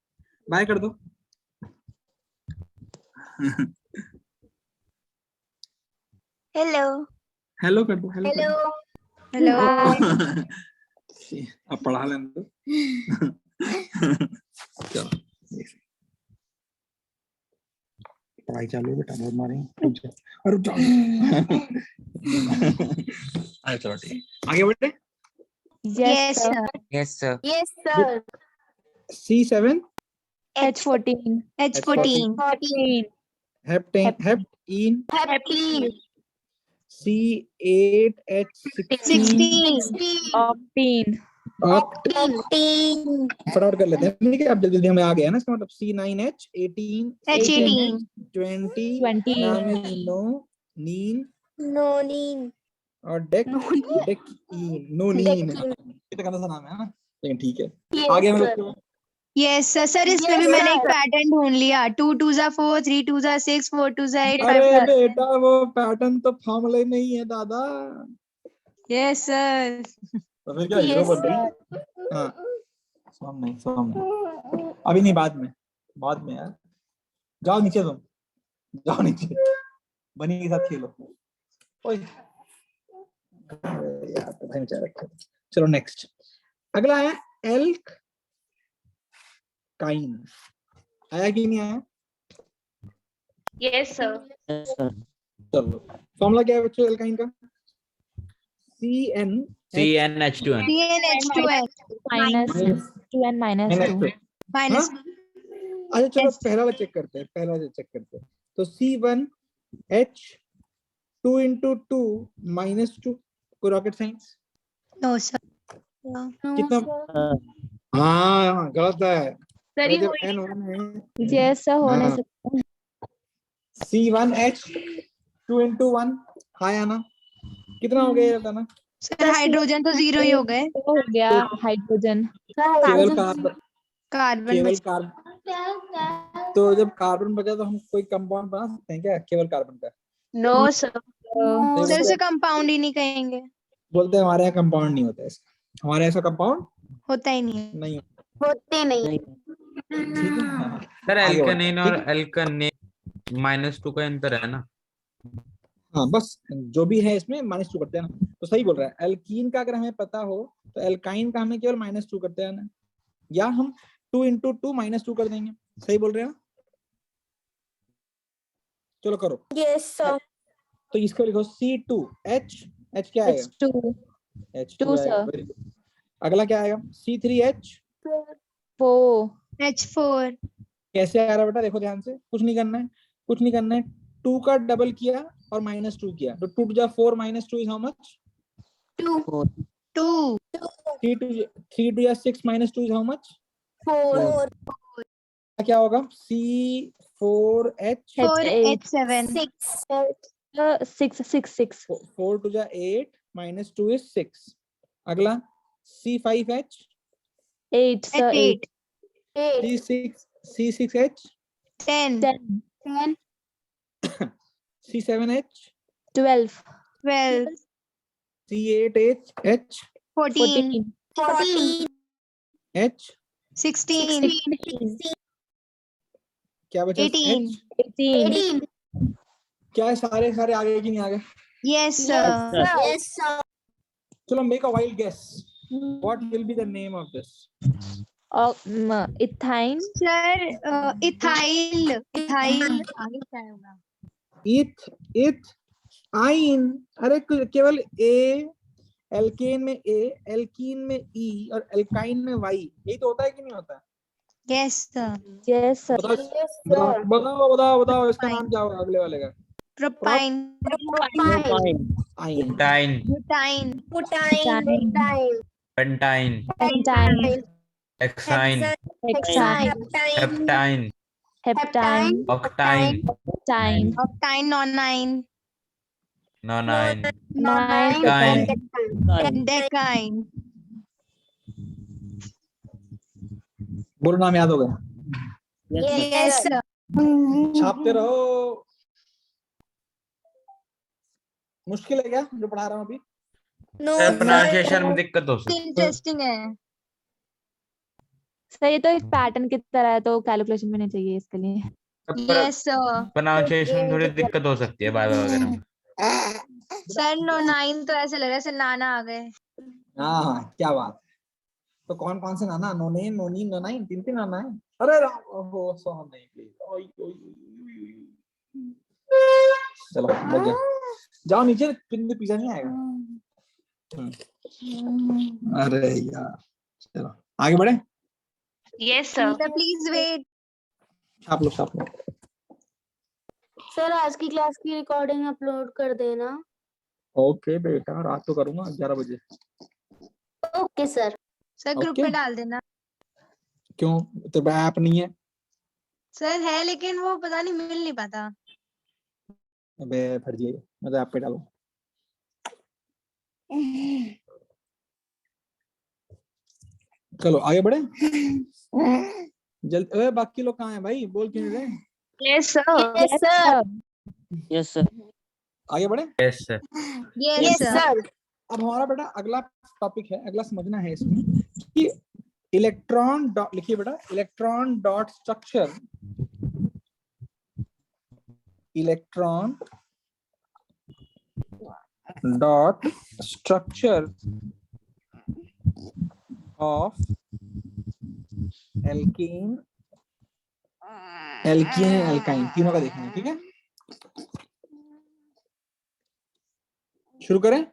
बाय कर दो। हेलो हेलो कर दो, हेलो कर दो। हेलो अब पढ़ा लेने दो। चलो पढ़ाई चालू है बेटा, बहुत मारेंगे, रुक जाओ, रुक जाओ। अरे चलो ठीक है, आगे बढ़ते। yes sir yes sir. C7 H14 H14 heptane, heptene. C8H16 octane फटाफट कर लेते हैं, ठीक है? अब जल्दी जल्दी हमें आ गया ना, इसका मतलब C9H18 H18 20 20 नाम is नीन और डेकीन, नोनीन। कितना गंदा सा नाम है ना, लेकिन ठीक है। आगे हम लोग yes sir sir इसमें भी मैंने एक पैटर्न ढूंढ लिया 2 2s are 4 3 2s are 6 4 2s are 8 5 अरे plus बेटा वो पैटर्न तो फॉर्मूले में ही है दादा। yes sir तो फिर क्या हीरो बन रही? हाँ सोहम नहीं, अभी नहीं, बाद में यार। जाओ नीचे, तुम जाओ नीचे, बनी के साथ खेलो। ओए यार पता नहीं चल रखा। चलो नेक्स्ट, अगला है एल्क काइन। आया कि नहीं आया? यस सर चलो फॉर्मूला क्या है बच्चों एल्काइन का? CnH2n CnH2n minus 2 and minus 2 minus अच्छा चलो पहला वाला चेक करते हैं, तो C1H2 into 2 minus 2, कोई रॉकेट साइंस? no sir कितना? हाँ गलत है, सर ये जब N1 है। yes sir होने हाँ। से C1H2 into 1 हाय आना, कितना हो गया ये बताना? सर हाइड्रोजन तो जीरो ही हो गए हो गया हाइड्रोजन केवल कार्बन, कार्बन तो जब कार्बन बचा तो हम कोई कंपाउंड बना सकते हैं क्या केवल कार्बन का? नो सर सर इसे कंपाउंड ही नहीं कहेंगे, बोलते हैं हमारे यहाँ कंपाउंड नहीं होता इसका, हमारे ऐसा कंपाउंड होता ही नहीं है नहीं होते नहीं ठीक है। हाँ, सर आगे बढ़ते एल्कनेन हैं, और ठीक है? एल्कनेन -2 का अंतर है ना? हाँ बस जो भी है इसमें -2 करते हैं ना, तो सही बोल रहा है। एल्कीन का अगर हमें पता हो तो एल्काइन का हमें केवल -2 करते हैं ना, या हम 2 into 2 -2 कर देंगे। सही बोल रहे हैं? चलो करो। यस सर तो इसको लिखो C2H, H क्या आएगा? H2 H2 2 आएगा। sir Very good. अगला क्या आएगा? C3H 4 H4 कैसे आ रहा बेटा? देखो ध्यान से, कुछ नहीं करना है, 2 का डबल किया और -2 किया, तो 2 to 4 -2 is how much? 2 3 to 6 -2 is how much? 4 क्या होगा? C4H 4H7 6 4 to 8 -2 is 6। अगला C5H 8 sir 8 C6H 10 10 C7H 12 12 C8H 14 H 16 क्या बचा? 18 H 18 क्या है? सारे आगे कि नहीं आगे? yes sir चलो make a wild guess, what will be the name of this? Ethyne. Sir ethyl ethyl आगे क्या होगा? इथ आइन। अरे केवल ए, एल्केन में ए, एल्कीन में ई और एल्काइन में वाई, यही तो होता है कि नहीं होता है? Yes sir. Yes sir. बताओ बताओ बताओ बताओ इसका नाम क्या होगा अगले वाले का? Propyne, yne. टाइन, butyne, pentyne, pentyne, hexyne, hexyne, heptyne, heptyne, octyne, टाइन, ऑक्टाइन, नॉनाइन, नोनाइन, नाइन, काइन, डेकाइन। बोलो नाम याद हो गया? Yes sir. छापते रहो। मुश्किल है क्या जो पढ़ा रहा हूँ अभी? प्रोनाउंसिएशन में दिक्कत हो सकती इंटरेस्टिंग है। सर ये तो एक पैटर्न की तरह है, तो कैलकुलेशन में नहीं चाहिए इसके लिए। है। Yes sir. प्रोनाउंसिएशन में थोड़ी दिक्कत हो सकती है बाइबल वगैरह में। सर नॉनाइन तो ऐसे लग रहा है सर नाना आ गए। हाँ क्या बात है। तो कौन कौन से नाना? नोनेन, नोनीन, नोनाइन, तीन तीन नाना है। अरे राम, ओहो सोहम नहीं प्लीज। ओय ओय ओय। चलो लग गया, जाओ नीचे, पिज्जा नहीं आएगा। अरे यार चलो आगे बढ़े। Yes sir. Please wait. आप लोग सर आज की क्लास की रिकॉर्डिंग अपलोड कर देना। ओके बेटा, रात तो करूंगा 11 बजे। Okay sir. Sir group okay. पे डाल देना। क्यों, तो ऐप नहीं है? सर है लेकिन वो पता नहीं मिल नहीं पाता। अबे फर्जी है, मैं तो ऐप पे डालूं। चलो आगे बढ़े जल्द। अरे बाकी लोग कहाँ हैं भाई, बोल क्यों नहीं रहे? Yes sir. Yes sir. Yes sir. आगे बढ़े। Yes sir. Yes sir. अब हमारा बेटा अगला टॉपिक है, अगला समझना है इसमें कि इलेक्ट्रॉन डॉट, लिखिए बेटा, electron dot structure, electron dot structure of alkene, alkene alkyne, तीनों का देखना है, ठीक है? शुरू करें।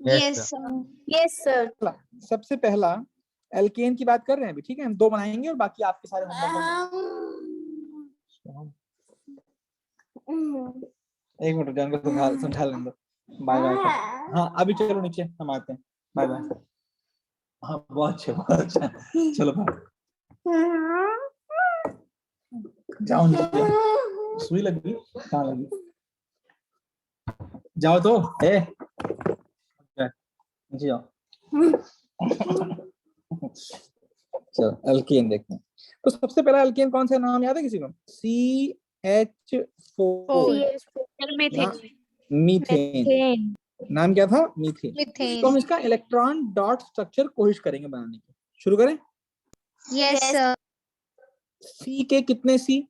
Yes sir. Yes sir. सबसे पहला एल्केन की बात कर रहे हैं अभी, ठीक है? हम दो बनाएंगे और बाकी आपके सारे होमवर्क। एक मिनट जान को समझा लेंगे। Bye bye. हाँ अभी चलो नीचे हम आते हैं। Bye bye. हाँ बहुत अच्छा बहुत अच्छा। चलो बाय। जाओ नीचे, सुई लगी कहाँ लगी? जाओ तो ए नीचे जाओ। चलो एल्केन देखते हैं। तो सबसे पहला एल्केन कौन सा, नाम याद है किसी को? CH4 methane. नाम क्या था? मीथेन। मीथेन। तो हम इसका इलेक्ट्रॉन डॉट स्ट्रक्चर कोशिश करेंगे बनाने की। शुरू करें। Yes sir. सी के कितने सी?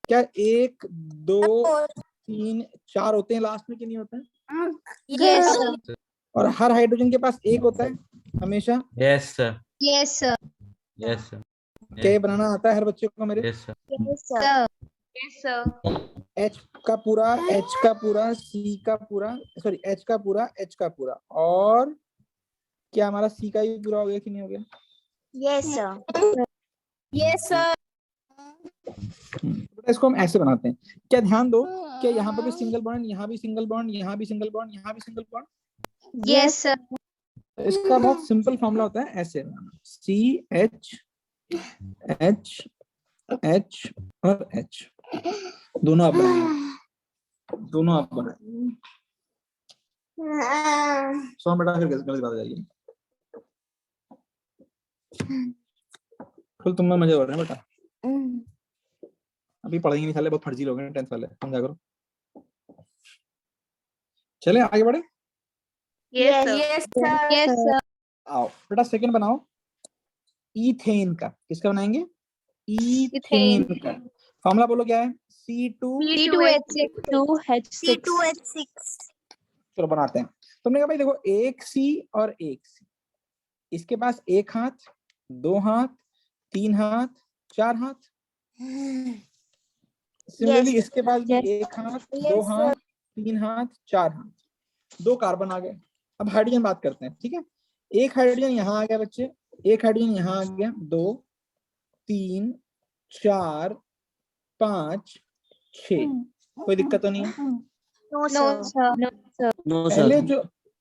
क्या 1 2 3 4 होते हैं लास्ट में कि नहीं होते हैं? Yes sir. और हर हाइड्रोजन के पास एक होता है हमेशा। Yes sir. Yes sir. Yes sir. क्या ये बनाना आता है हर बच्चे को मेरे? Yes sir. Yes sir. Yes sir. H का पूरा, H का पूरा, C का पूरा, सॉरी H का पूरा, H का पूरा, और क्या हमारा C का भी पूरा हो गया कि नहीं हो गया? Yes sir. Yes sir. इसको हम ऐसे बनाते हैं। क्या ध्यान दो, क्या यहाँ पे भी सिंगल बॉन्ड, यहाँ भी सिंगल बॉन्ड, यहाँ भी सिंगल बॉन्ड, यहाँ भी सिंगल बॉन्ड? Yes sir. इसका बहुत सिंपल फॉर्मूला होता है ऐसे, CH H H और H, दोनों आप बनाएंगे, दोनों आप बनाएंगे। सो बेटा फिर गलत बात आ जाएगी। फिर तुम्हें मजे हो रहे हैं बेटा, अभी पढ़ेंगे नहीं साले, बहुत फर्जी लोग हैं 10th वाले, समझा करो। चले आगे बढ़े। Yes sir. Yes sir. आओ बेटा सेकंड बनाओ, ईथेन का। किसका बनाएंगे? ईथेन का। फॉर्मूला बोलो क्या है? C2H6। C2H6। चलो बनाते हैं। तुमने कहा भाई देखो एक सी और एक सी, इसके पास एक हाथ, दो हाथ, तीन हाथ, चार हाथ। सिमिलरली इसके पास भी Yes. एक हाथ, दो हाथ, तीन हाथ, चार हाथ, दो कार्बन आ गए। अब हाइड्रोजन बात करते हैं, ठीक है। एक हाइड्रोजन यहाँ आ गया बच्चे, एक हाइड्रोजन यहाँ आ गया, 2 3 4 5 6, कोई दिक्कत तो नहीं है। No No, sir. No, sir. No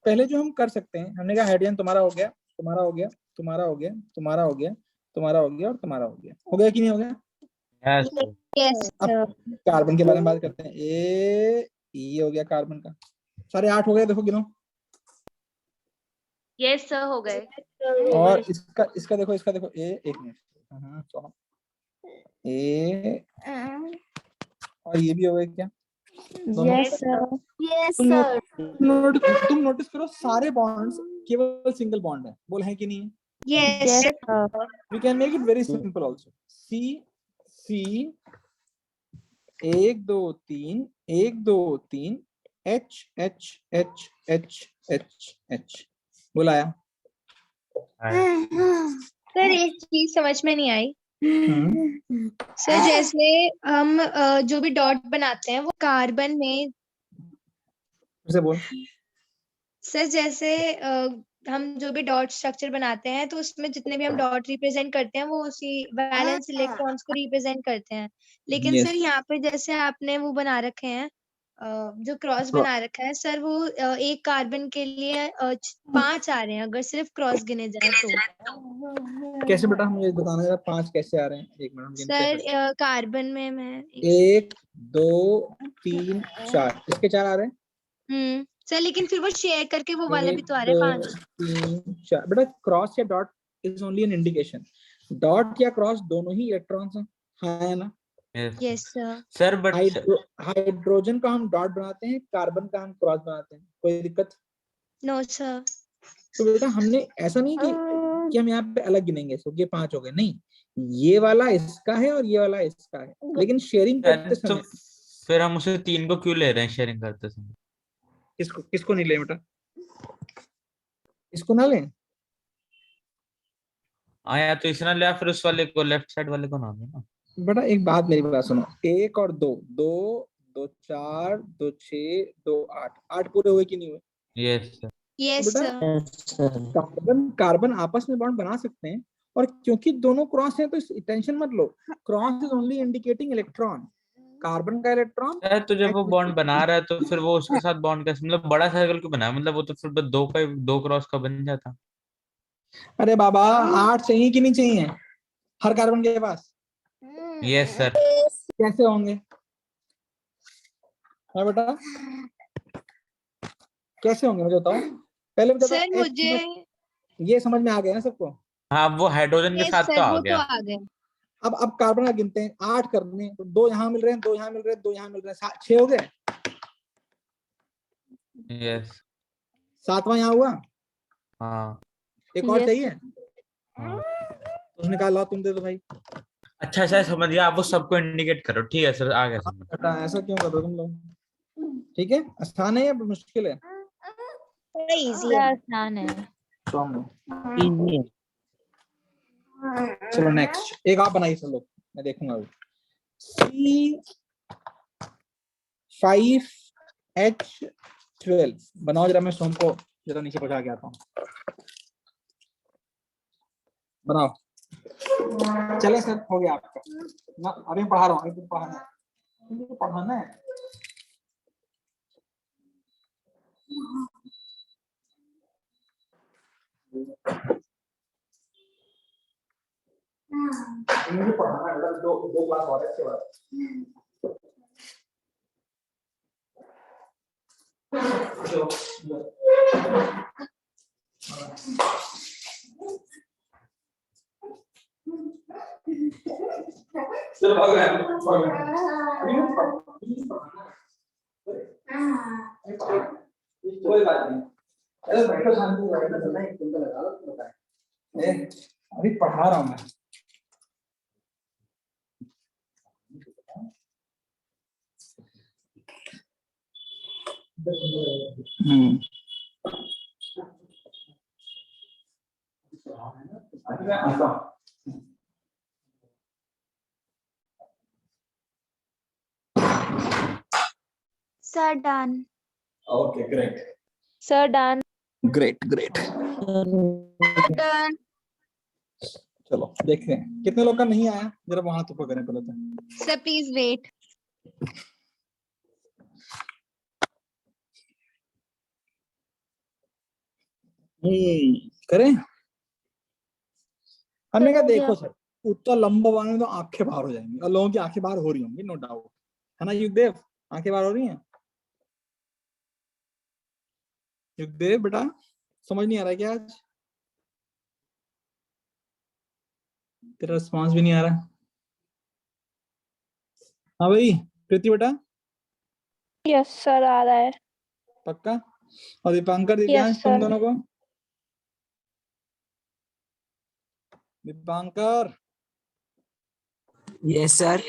पहले जो हम कर सकते हैं, हमने कहा हाइड्रोजन तुम्हारा हो गया, तुम्हारा हो गया, तुम्हारा हो गया, तुम्हारा हो गया, तुम्हारा हो गया और तुम्हारा हो गया कि नहीं हो गया। Yes sir. यस अब सर। कार्बन के बारे में बात करते हैं। ये हो गया कार्बन का, सारे 8 हो गए, देखो गिनो। yes sir हो गए। और इसका देखो, एक मिनट, ए, और ये भी हो गए क्या दोनों? Yes, sir. Yes तुम sir। तुम नोटिस करो सारे बॉन्ड्स केवल सिंगल बॉन्ड है, बोल है कि नहीं है। Yes Yes, sir. sir. We can make it very simple also. C 1 2 3 1 2 3 H H H H H H, बुलाया। सर एक चीज समझ में नहीं आई सर, जैसे हम जो भी डॉट बनाते हैं वो कार्बन में, फिर से बोल। सर जैसे हम जो भी डॉट स्ट्रक्चर बनाते हैं तो उसमें जितने भी हम डॉट रिप्रेजेंट करते हैं वो उसी वैलेंस इलेक्ट्रॉन्स को रिप्रेजेंट करते हैं। लेकिन Yes. सर यहाँ पे जैसे आपने वो बना रखे हैं जो क्रॉस बना रखा है सर, वो एक कार्बन के लिए 5 आ रहे हैं अगर सिर्फ क्रॉस गिने जाए तो। कैसे बेटा, मुझे बताना जरा, 5 कैसे आ रहे हैं? एक मिनट हम गिनते हैं। सर कार्बन में मैं 1 2 3 4, इसके 4 आ रहे हैं। सर लेकिन फिर वो शेयर करके वो वाले भी 1 तो आ रहे 2 हैं 5। 3 4 बेटा, क्रॉस या dot is only an indication. Dot या क्रॉस दोनों ही इलेक्ट्रॉन्स हैं, है ना। Yes sir. Sir but hydrogen का हम डॉट बनाते हैं, कार्बन का हम क्रॉस बनाते हैं, कोई दिक्कत? No sir. तो बेटा हमने ऐसा नहीं कि हम यहाँ पे अलग गिनेंगे, सो ये 5 हो गए, नहीं, ये वाला इसका है और ये वाला इसका है, लेकिन शेयरिंग करते तो समय फिर हम उसे 3 को क्यों ले रहे हैं शेयरिंग करते समय? किसको नहीं ले बेटा, इसको ना लें। हाँ या तो इसे ना ले, या फिर उस वाले को, लेफ्ट साइड वाले को ना लेना। बेटा एक बात, मेरी बात सुनो, 1 और 2 2 2 4 2 6 2 8, 8 पूरे हुए कि नहीं हुए? Yes sir. यस बेटा सर। कार्बन आपस में बॉन्ड बना सकते हैं, और क्योंकि दोनों क्रॉस हैं तो टेंशन मत लो, cross is only indicating electron, carbon का इलेक्ट्रॉन। सर तो जब वो बॉन्ड बना रहा है तो फिर वो उसके साथ बॉन्ड कैसे, मतलब बड़ा सर्कल क्यों बनाया, मतलब वो तो फिर बस 2 का 2 क्रॉस का बन जाता। अरे बाबा 8 चाहिए कि नहीं चाहिए हर कार्बन के पास? Yes sir. कैसे होंगे? हाँ बेटा कैसे होंगे मुझे बताओ, पहले बता सर दो। मुझे ये समझ में आ गया ना सबको? हाँ वो हाइड्रोजन के यस साथ तो सर आ वो तो गया। आ गए। अब कार्बन का गिनते हैं, 8 करने हैं, तो 2 यहाँ मिल रहे हैं, 2 यहाँ मिल रहे हैं, 2 यहाँ मिल रहे हैं, 6 हो गए। यस। 7वां यहाँ हुआ, हाँ। एक और Yes. चाहिए। हाँ उसने कहा ला तुम दे दो भाई। अच्छा सर समझ गया, आप वो सबको इंडिकेट करो, ठीक है सर, आ गया समझ। बेटा ऐसा क्यों कर रहे हो तुम लोग? ठीक है, आसान है या मुश्किल है? इजी Sir, है। आसान है. तो चलो नेक्स्ट, एक आप बनाइए सब लोग, मैं देखूंगा अभी। C5H12 बनाओ जरा, मैं सोम को जरा नीचे पहुंचा के आता हूँ। बनाओ। चले सर, हो गया आपका ना, अभी पढ़ा रहा हूँ, पढ़ाना है। मुझे पढ़ाना है, दो क्लास और है इसके बाद। चलो भाग रहे हैं, कोई बात नहीं, अरे बैठो शांति से, बैठो, चलना एक घंटा लगा लो, बताएं। अभी पढ़ा रहा हूँ मैं। Sir, done. Okay great sir done. Great great. Done. चलो देखते हैं कितने लोग का नहीं आया, जरा वहां तो करें पहले तो। Sir please wait. करें। हमने कहा हो गया। देखो सर उतना लंबा बनाने में तो आंखें बाहर हो जाएंगी, और लोगों की आंखें बाहर हो रही होंगी, नो डाउट, है ना युगदेव? आंखें बाहर हो रही हैं? युगदेव बेटा समझ नहीं आ रहा है क्या आज? तेरा रिस्पॉन्स भी नहीं आ रहा। हाँ भाई कृति बेटा यस सर आ रहा है। पक्का? और दीपांकर दिव्यांश Yes, तुम sir. दोनों को? Dipankar yes sir.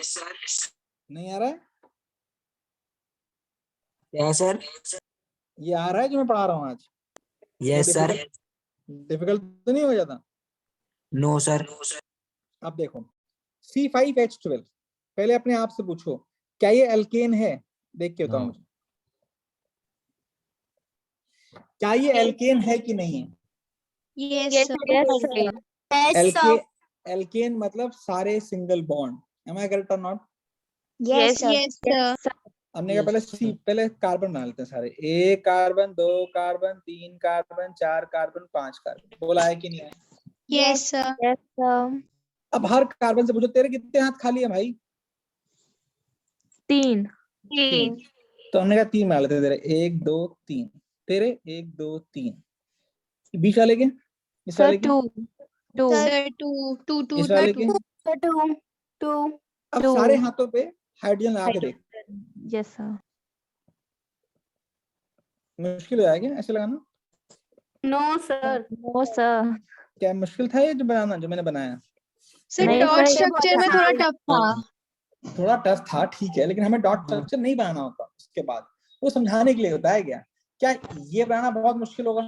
नहीं आ रहा है? Yes sir. ये आ रहा है जो मैं पढ़ा रहा हूँ आज? Yes sir. डिफिकल्ट तो नहीं हो जाता? No sir. अब देखो C5H12, पहले अपने आप से पूछो क्या ये एल्केन है? देख के बताओ No. मुझे, क्या ये एल्केन है कि नहीं है? Yes sir. Yes, sir. Yes, एल्के sir. एल्केन मतलब सारे single bond, am I correct और not? Yes, sir. Yes sir. हमने कहा पहले सी, पहले कार्बन बना लेते हैं सारे, 1 carbon 2 carbon 3 carbon 4 carbon 5 carbon, बोला है कि नहीं है? Yes sir. Yes, sir. अब हर कार्बन से पूछो तेरे कितने हाथ खाली है भाई? 3. Green. तो हमने कहा 3 बना लेते हैं तेरे, 1 2 3, तेरे 1 2 3, बीच वाले के, इस Sir वाले के, 2. 2. सर टू इस वाले के। Sir, two. अब 2. सारे हाथों पे हाइड्रोजन लगा के देख, Yes, sir. मुश्किल हो जाएगा ऐसे लगाना? No, sir. No, sir. क्या मुश्किल था ये जो बनाना, जो मैंने बनाया? सर नहीं, डॉट सर, स्ट्रक्चर में थोड़ा टफ था। थोड़ा टफ था ठीक है, लेकिन हमें डॉट स्ट्रक्चर नहीं बनाना होता, उसके बाद वो समझाने के लिए होता है। क्या ये बनाना बहुत मुश्किल होगा?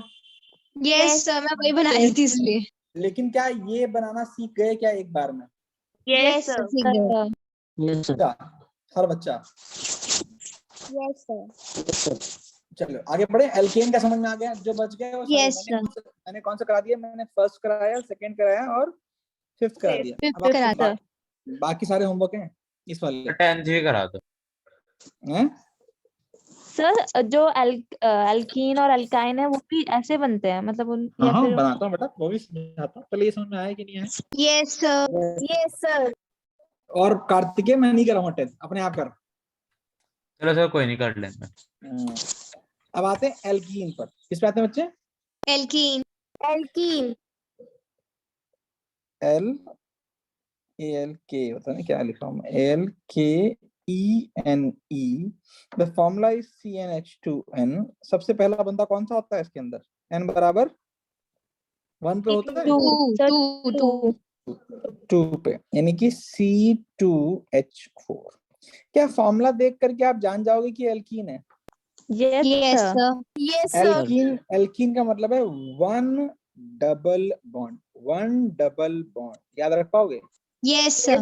यस सर, मैं वही बना रही थी इसलिए। लेकिन क्या ये बनाना सीख गए क्या एक बार में? Yes, sir. ठीक है। Sir. Yes sir. बच्चा, हर बच्चा। Yes, sir. चलो आगे बढ़े। एल्केन का समझ में आ गया, जो बच गया वो Yes, मैंने कौन सा करा दिया? मैंने फर्स्ट कराया, सेकंड कराया और फिफ्थ करा दिया। फिफ्थ अब करा दिया। बाकी सारे होमवर्क हैं इस वाले 10th भी करा दो। हैं? सर जो एल्कीन और एल्काइन है वो भी ऐसे बनते हैं, मतलब उन या हाँ फिर बनाता हूँ बेटा, वो भी समझाता हूँ। पहले ये समझ में आया कि नहीं आया? Yes sir. Yes, sir. और कार्तिकेय मैं नहीं कराऊंगा 10th, अपने आप कर। चलो सर कोई नहीं कर लेंगे। अब आते हैं एल्कीन पर। किस पे आते हैं बच्चे? एल्कीन। Alkene. एल एल के होता है, क्या लिखा हूँ? LKENE। The formula is CnH2n। सबसे पहला बंदा कौन सा होता है इसके अंदर? n बराबर 1 पे होता है, 2. Sir, टू 2 पे, यानी कि C2H4। क्या फॉर्मूला देख करके आप जान जाओगे कि एल्कीन है? Yes, yes sir. Sir. Yes, sir. Alkene का मतलब है 1 डबल बॉन्ड, 1 डबल बॉन्ड, याद रख पाओगे? Yes sir.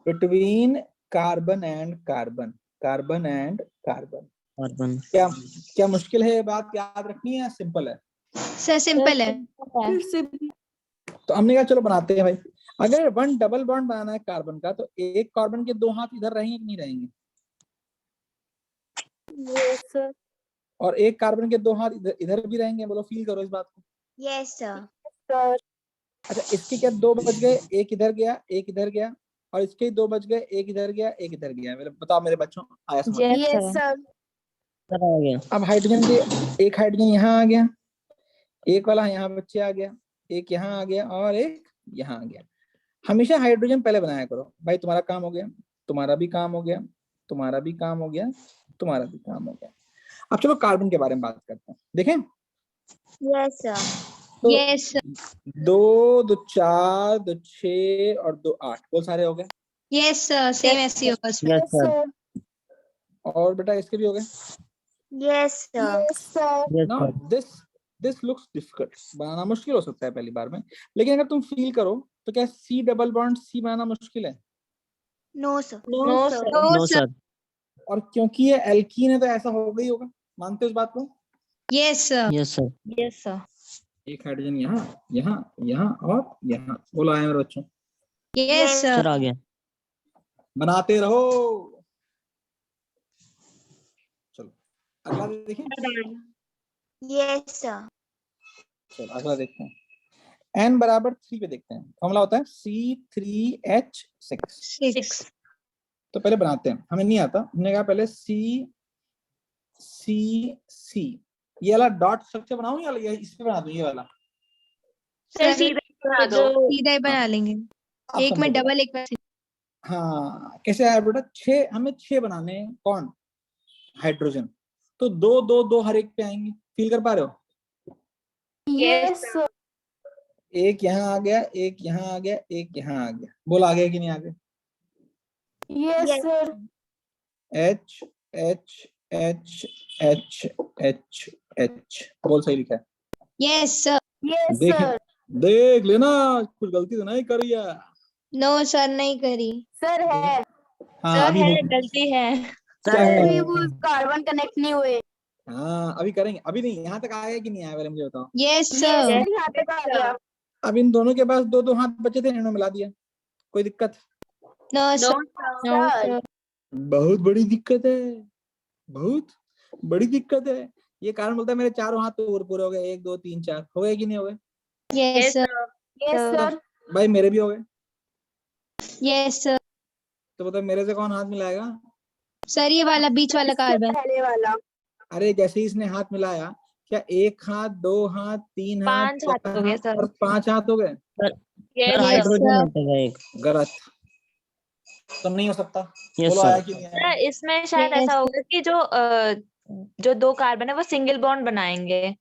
Between carbon and carbon, carbon and carbon. Carbon. क्या मुश्किल है ये बात याद रखनी है? सिंपल है। सर सिंपल है। तो हमने कहा चलो बनाते हैं भाई। अगर 1 डबल बॉन्ड बनाना है कार्बन का, तो एक कार्बन के 2 हाथ इधर रहेंगे कि नहीं रहेंगे? Yes, sir. और एक कार्बन के 2 हाथ इधर भी रहेंगे। बोलो, फील करो इस बात को। Yes sir. Sir. अच्छा, इसके क्या 2 बच गए? एक इधर गया, एक इधर गया, और इसके 2 बच गए, एक इधर गया, एक इधर गया। बताओ मेरे बच्चों, आया समझ? Yes, Yes, sir. sir. Sir आ गया। अब हाइड्रोजन के एक हाइड्रोजन यहाँ आ गया, एक वाला यहाँ बच्चे आ गया, एक यहाँ आ गया, और एक यहाँ आ गया। हमेशा हाइड्रोजन पहले बनाया करो भाई। तुम्हारा काम हो गया, तुम्हारा भी काम हो गया, तुम्हारा भी काम हो गया, तुम्हारा भी काम हो गया। अब चलो कार्बन के बारे में बात करते हैं। देखें Yes, sir. तो यस सर। 2 2 4 2 6 और 2 8, वो सारे हो गए। यस सर, सेम ऐसे ही होगा इसमें। Yes sir. और बेटा इसके भी हो गए। Yes, sir. Yes, sir. Yes now sir. This this looks difficult, बनाना मुश्किल हो सकता है पहली बार में, लेकिन अगर तुम फील करो तो क्या सी डबल बॉन्ड सी बनाना मुश्किल है? No, sir. No sir no no sir. Sir. और क्योंकि ये एल्कीन है तो ऐसा होगा ही होगा, मानते हो इस बात को? Yes sir. Yes sir. Yes sir एक हाइड्रोजन यहाँ, यहाँ, यहाँ और यहाँ, बोलो आए मेरे बच्चों, यस सर सर। आ गया। बनाते रहो। चलो अगला देखें। Yes, sir. चलो अगला देखते हैं। n बराबर 3 पे देखते हैं। फॉर्मूला होता है C3H6। 6। तो पहले बनाते हैं, हमें नहीं आता, हमने कहा पहले C ये वाला डॉट स्ट्रक्चर बनाऊं या ये इस पे बना दूं, ये वाला? सर सीधा बना दो। सीधा ही बना लेंगे, आप एक में समझो। डबल एक में हाँ कैसे है बेटा, 6 हमें 6 बनाने हैं, कौन? हाइड्रोजन। तो 2 2 2 हर एक पे आएंगे, फील कर पा रहे हो? यस सर एक यहाँ आ गया, एक यहाँ आ गया, एक यहाँ आ गया, बोल आ गया कि नहीं आ गया? Yes, sir. H H H H H H, बोल सही लिखा है? Yes sir. Yes, देख sir. देख लेना, कुछ गलती तो नहीं करी है? नो सर नहीं करी। Sir है। हाँ सर अभी है, हो, गलती है। क्या है? अभी वो कार्बन कनेक्ट नहीं हुए। हाँ अभी करेंगे, अभी नहीं, यहाँ तक आया कि नहीं आया पहले मुझे बताओ। Yes Yes, sir. sir, यहाँ तक आ गया। अब इन दोनों के पास 2 2 हाथ बचे थे, इन्होंने मिला दिया, कोई दिक्कत? No no sir. No Sir. Sir बहुत बड़ी दिक्कत है, बहुत बड़ी दिक्कत है। ये कारण बोलता है मेरे चारों हाथ तो पूरे हो गए, 1 2 3 4 हो गए कि नहीं हो गए? Yes yes sir. Yes, sir. भाई मेरे भी हो गए, यस सर। तो बताओ मेरे से कौन हाथ मिलाएगा? सर ये वाला बीच वाला कार्बन। पहले वाला। अरे जैसे ही इसने हाथ मिलाया, क्या 1 हाथ 2 हाथ 3 हाथ 5 हाथ 4 हो गए हाथ सर। और 5 हाथ हो गए? Sir yes hydrogen sir. हटेगा एक। गलत, तो नहीं हो सकता। यस बोलो सर। आया कि नहीं आया? सर इसमें शायद Yes, ऐसा होगा कि जो 2 कार्बन है वो सिंगल बॉन्ड बनाएंगे।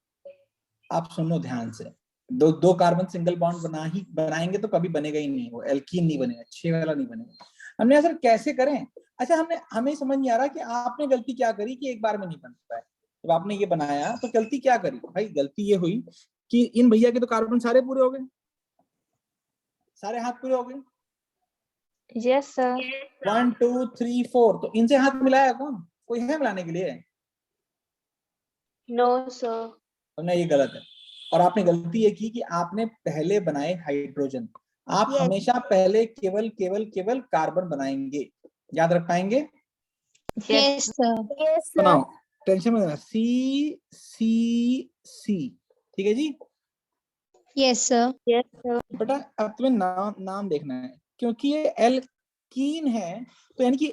आप सुनो ध्यान से, दो दो कार्बन सिंगल बॉन्ड बनाएंगे तो कभी बनेगा ही नहीं, वो एल्कीन नहीं बनेगा, 6 वाला नहीं बनेगा। हमने सर कैसे करें? अच्छा हमें समझ नहीं आ रहा कि आपने गलती क्या करी कि एक बार में नहीं बन पाए। जब आपने ये बनाया तो गलती क्या करी भाई? गलती ये हुई कि इन भैया के तो कार्बन सारे पूरे हो गए, सारे हाथ पूरे हो गए, यस सर 1 2 3 4, तो इनसे हाथ मिलाया कौन? कोई है मिलाने के लिए? नो सर तो नहीं, ये गलत है। और आपने गलती ये की कि आपने पहले बनाए हाइड्रोजन। आप Yes. हमेशा पहले केवल केवल केवल कार्बन बनाएंगे, याद रख पाएंगे? Yes sir. Yes, sir. बनाओ, टेंशन में सी सी सी, ठीक है जी? Yes sir. यस सर बेटा अब तुम्हें नाम देखना है, क्योंकि ये एल्कीन है तो यानी कि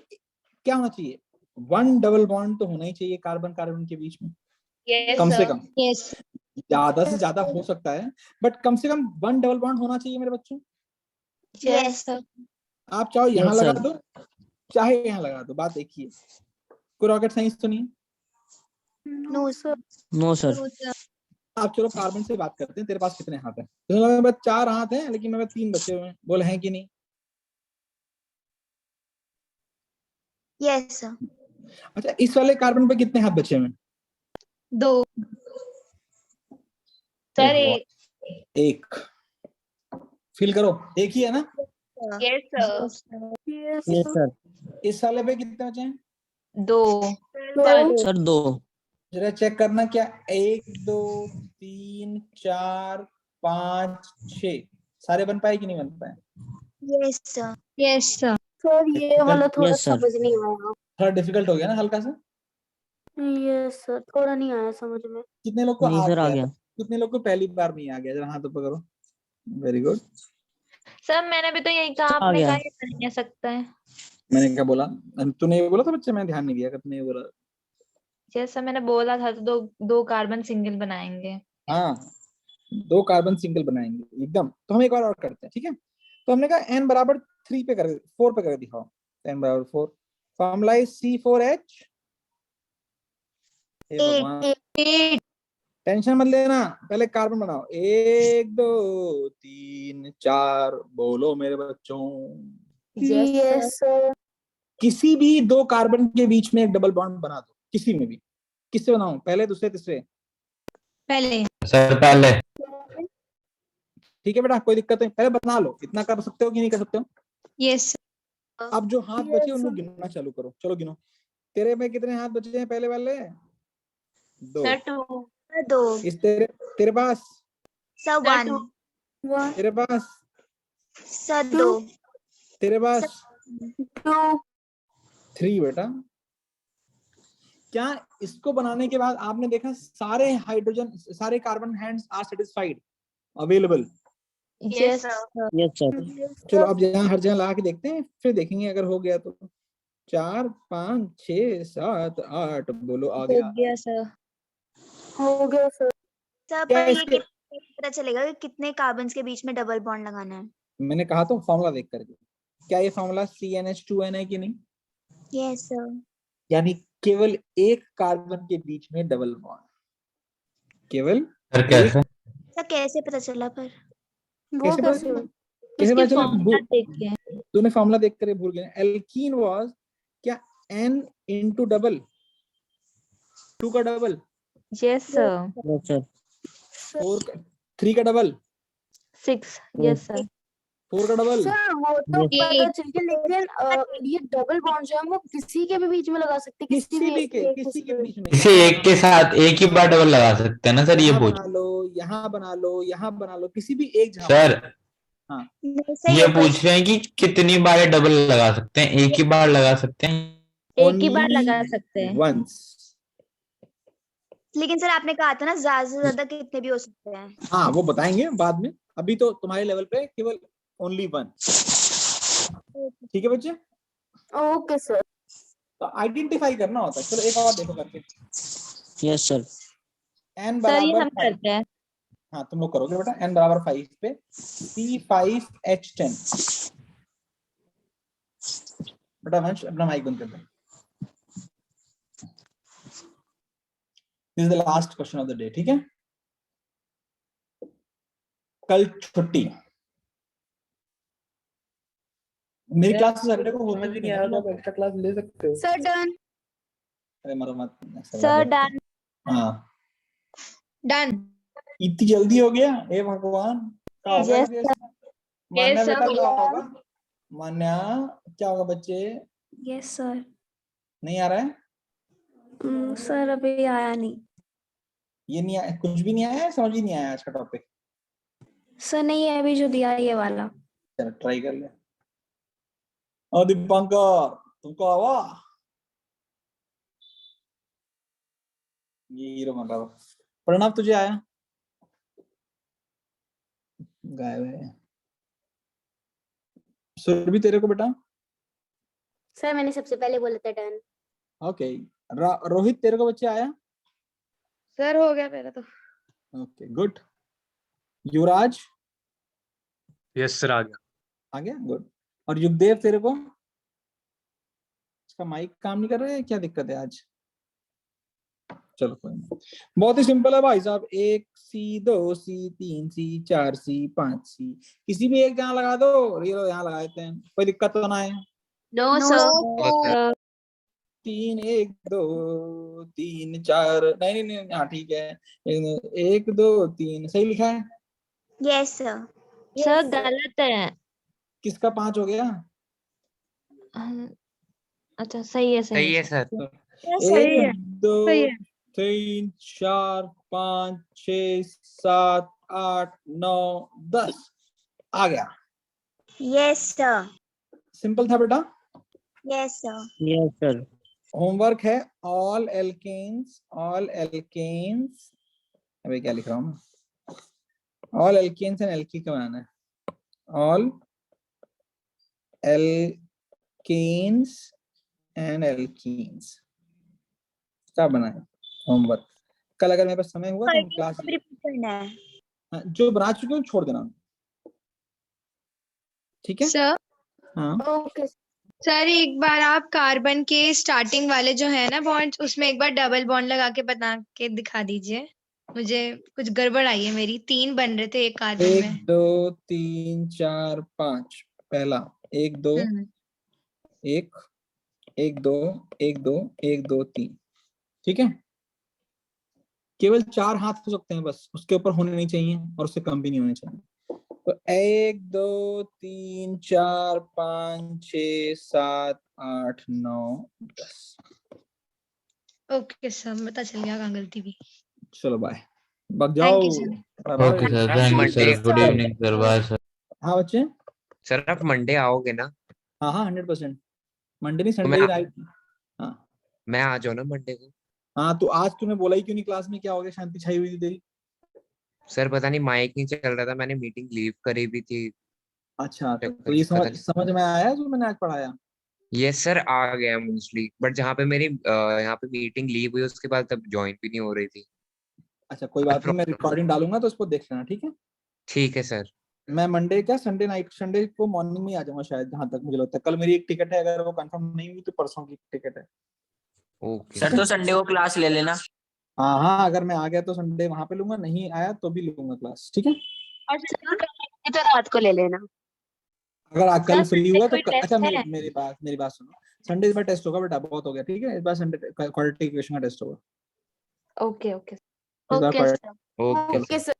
क्या होना चाहिए? 1 डबल बॉन्ड तो होना ही चाहिए कार्बन कार्बन के बीच में, यस कम से सर कम। यस। ज्यादा से ज्यादा हो सकता है, बट कम से कम 1 डबल बॉन्ड होना चाहिए मेरे बच्चों। यस सर आप चाहो यहाँ Yes, लगा sir. दो, चाहे यहाँ लगा दो, बात एक ही है। कोई रॉकेट साइंस तो नहीं है। No, sir. No sir. आप चलो कार्बन से बात करते हैं, तेरे पास कितने हाथ हैं? तो मेरे पास 4 हाथ हैं, लेकिन मेरे पास 3 बचे हुए हैं, बोल हैं कि नहीं? Yes, sir. अच्छा इस वाले कार्बन पे कितने हाथ बचे हुए हैं? 2। सर ओहो, एक। फील करो, एक ही है ना? Yes sir Yes, yes sir. Sir. इस वाले पे कितने बचे हैं? 2 सर 2। जरा चेक करना, क्या 1 2 3 4 5 6 सारे बन पाए कि नहीं बन पाए? Yes, sir. Yes sir. Sir, ये वाला थोड़ा Yes, sir. समझ नहीं आया। थोड़ा डिफिकल्ट हो गया ना हल्का सा? Yes, sir. थोड़ा नहीं आया समझ में। कितने लोग को नहीं आ सर आ गया? गया। कितने लोग को पहली बार नहीं आ गया? जरा हाथ ऊपर करो। Very good. सर मैंने भी तो यही कहा, आ आपने गया। कहा ये नहीं आ सकता है। मैंने क्या बोला? तूने ये बोला था बच्चे, मैं ध्यान नहीं दिया, कितने बोला? यस सर मैंने बोला था तो 2 कार्बन सिंगल बनाएंगे। हाँ 2 कार्बन सिंगल बनाएंगे एकदम। तो हम एक बार और करते हैं, ठीक है? तो हमने कहा n बराबर 4 पे कर दिखाओ। n बराबर 4, फॉर्मूला इज C4H। हे भगवान, 8। टेंशन मत लेना, पहले कार्बन बनाओ। 1 2 3 4, बोलो मेरे बच्चों। Yes, sir. किसी भी 2 कार्बन के बीच में एक डबल बॉन्ड बना दो, किसी में भी। किससे बनाऊं? पहले दूसरे तीसरे? पहले सर पहले। ठीक है बेटा, कोई दिक्कत नहीं, पहले बना लो, इतना कर सकते हो कि नहीं कर सकते हो। यस अब जो हाथ बचे Yes, उनको sir. गिनना चालू करो, चलो गिनो। तेरे में कितने हाथ बचे हैं पहले वाले? 2। सर 2 2 इस तेरे पास? सर सर 1 2 1 तेरे पास? सर 2 तेरे पास? 2 3 बेटा। क्या इसको बनाने के बाद आपने देखा सारे हाइड्रोजन, सारे carbon hands are satisfied, available? Yes sir. Sir yes sir. चलो अब यहाँ हर जगह लगा के देखते हैं, फिर देखेंगे अगर हो गया तो। 4 5 6 7 8 बोलो आ हो गया। गया सर। हो गया सर। सर क्या पर ये इसके, कैसे पता चलेगा कि कितने कार्बन्स के बीच में डबल बॉन्ड लगाना है? मैंने कहा तो फॉर्मूला देख करके। क्या ये फॉर्मूला CnH2n है कि नहीं? Yes sir. यानी केवल एक कार्बन के बीच में डबल बॉन्ड, केवल सर कैसे? सर कैसे पता चला पर? वो कैसे पता कैसे चला? कैसे उसके पता चला? फॉर्मूला देख के। तूने फॉर्मूला देख कर भूल गया। एल्कीन वाज क्या? N इंटू डबल, 2 का double, yes sir yes sir. 3 का डबल, 6 यस सर 4 का डबल। सर वो तो ये- पता चल गया, लेकिन ये डबल बॉन्ड जो है वो किसी के भी बीच में लगा सकते हैं, किसी भी के, एक किसी के बीच में। किसी एक के साथ एक ही बार डबल लगा सकते हैं ना सर, ये यहाँ पूछ। बना लो, यहाँ बना लो, यहाँ बना लो, किसी भी एक जगह। सर नहीं सर, ये पूछ रहे हैं कि कितनी बार डबल लगा सकते हैं, एक ही बार लगा सकते हैं? एक ही बार लगा सकते हैं। वंस। लेकिन सर आपने कहा था ना ज्यादा से ज्यादा कितने भी हो सकते हैं। हाँ वो बताएंगे बाद में, अभी तो तुम्हारे लेवल पे केवल ओनली 1। ठीक है बच्चे? Okay sir. तो आइडेंटिफाई करना होता है। चलो एक और देखो करके। Yes sir. n सर ये बराबर हम 5। करते हैं। हाँ तुम लोग करोगे बेटा। n बराबर 5 पे C5H10। बेटा वंश अपना माइक बंद कर दे। This is the last question of the day. ठीक है, कल छुट्टी। मेरी क्लास सैटरडे को होती नहीं आ रहा, तो एक्स्ट्रा क्लास ले सकते हो। Sir done. अरे मरो मत सर डन। हाँ डन। इतनी जल्दी हो गया, हे भगवान। क्या होगा Yes, इस केस? मान्या Yes, बेटा sir. क्या होगा? मान्या क्या होगा बच्चे? Yes sir. नहीं आ रहा है? सर अभी आया नहीं। ये नहीं आया, कुछ भी नहीं आया, समझ ही नहीं आया आज का टॉपिक। सर नहीं है अभी जो दिया ये वाला। चलो ट्राई कर ले। और दीपांकर तुमको आवा? ये हीरो बन रहा हो। प्रणव तुझे आया? गायब है। सुरभि तेरे को बेटा? सर मैंने सबसे पहले बोला था डन। ओके। रोहित तेरे को बच्चे आया? सर हो गया मेरा तो। Okay good. Yuvraj? Yes sir आ गया। आ गया, गुड। और युगदेव तेरे को? इसका माइक काम नहीं कर रहा है, क्या दिक्कत है आज? चलो कोई नहीं, बहुत ही सिंपल है भाई साहब। 1C 2C 3C 4C 5C, किसी भी एक जगह लगा दो। ये लो यहाँ लगा देते हैं, कोई दिक्कत तो ना है। नो सर 3 1 2 3 4, नहीं नहीं नहीं, हाँ ठीक है। 1 2 3 सही लिखा है। Yes sir. सर गलत है। किसका 5 हो गया? अच्छा सही है सही है सर। सही है, 1 2 सही है। 3 4 5 6 7 8 9 10 आ गया। Yes sir. सिंपल था बेटा। Yes sir. Yes sir. Homework है ऑल एल्केन्स, अबे क्या लिख रहा हूँ मैं? ऑल एल्केन्स एंड एल्की का बनाना है। ऑल एल्केन्स एंड एल्कीन्स क्या बनाए होमवर्क। कल अगर मेरे पास समय हुआ तो हम क्लास रिपीट करना है। जो बना चुके हो छोड़ देना, ठीक है? सर हाँ ओके सर एक बार आप कार्बन के स्टार्टिंग वाले जो है ना बॉन्ड, उसमें एक बार डबल बॉन्ड लगा के बना के दिखा दीजिए। मुझे कुछ गड़बड़ आई है मेरी। 3 बन रहे थे एक कार्बन 1 में। 2 3 4 5 पहला 1 2 1 1 2 1 2 1 2 3, ठीक है? केवल 4 हाथ हो सकते हैं बस, उसके ऊपर होने नहीं चाहिए और उससे कम भी नहीं होने चाहिए। तो 1 2 3 4 5 6 7 8 9 10। ओके सर, पता चल गया कहाँ गलती हुई। चलो बाय, बग जाओ। Thank you sir. Bye okay bye. Sir, thank you sir, good evening sir, bye sir. हाँ बच्चे, सर आप मंडे आओगे ना? हाँ हाँ 100%। मंडे नहीं, तो संडे ही राइट। हाँ मैं आ जाऊँ ना मंडे को? हाँ, तो आज तूने बोला ही क्यों नहीं क्लास में, क्या हो गया, शांति छाई हुई थी तेरी? सर पता नहीं माइक नहीं चल रहा था, मैंने मीटिंग लीव करी भी थी। अच्छा, तो चक्कर ये पता नहीं। समझ में आया जो मैंने आज पढ़ाया? यस सर, आ गया मोस्टली, बट जहाँ पे मेरी यहाँ पे मीटिंग लीव हुई उसके बाद तब ज्वाइन भी नहीं हो रही थी। अच्छा कोई बात नहीं, मैं रिकॉर्डिंग डालूंगा तो उसको देख लेना, ठीक है? ठीक है सर। मैं मंडे क्या संडे नाइट, संडे को मॉर्निंग में ही आ जाऊंगा शायद, जहां तक मुझे लगता है। कल मेरी एक टिकट है, अगर वो कंफर्म नहीं हुई तो परसों की टिकट है। ओके सर तो संडे को क्लास ले लेना। हाँ हाँ, अगर मैं आ गया तो संडे वहां पे लूंगा, नहीं आया तो भी लूंगा क्लास, ठीक है? और सर तो रात को ले लेना। अगर कल सर फ्री संडे हुआ कोई तो टेस्ट अच्छा, है? मेरी बात सुनो। संडे इस बार टेस्ट होगा बेटा, बहुत हो गया, ठीक है? इस बार संडे क्वाड्रेटिक इक्वेशन का टेस्ट होगा। ओके ओके इस बार okay sir. Okay okay sir. Sir.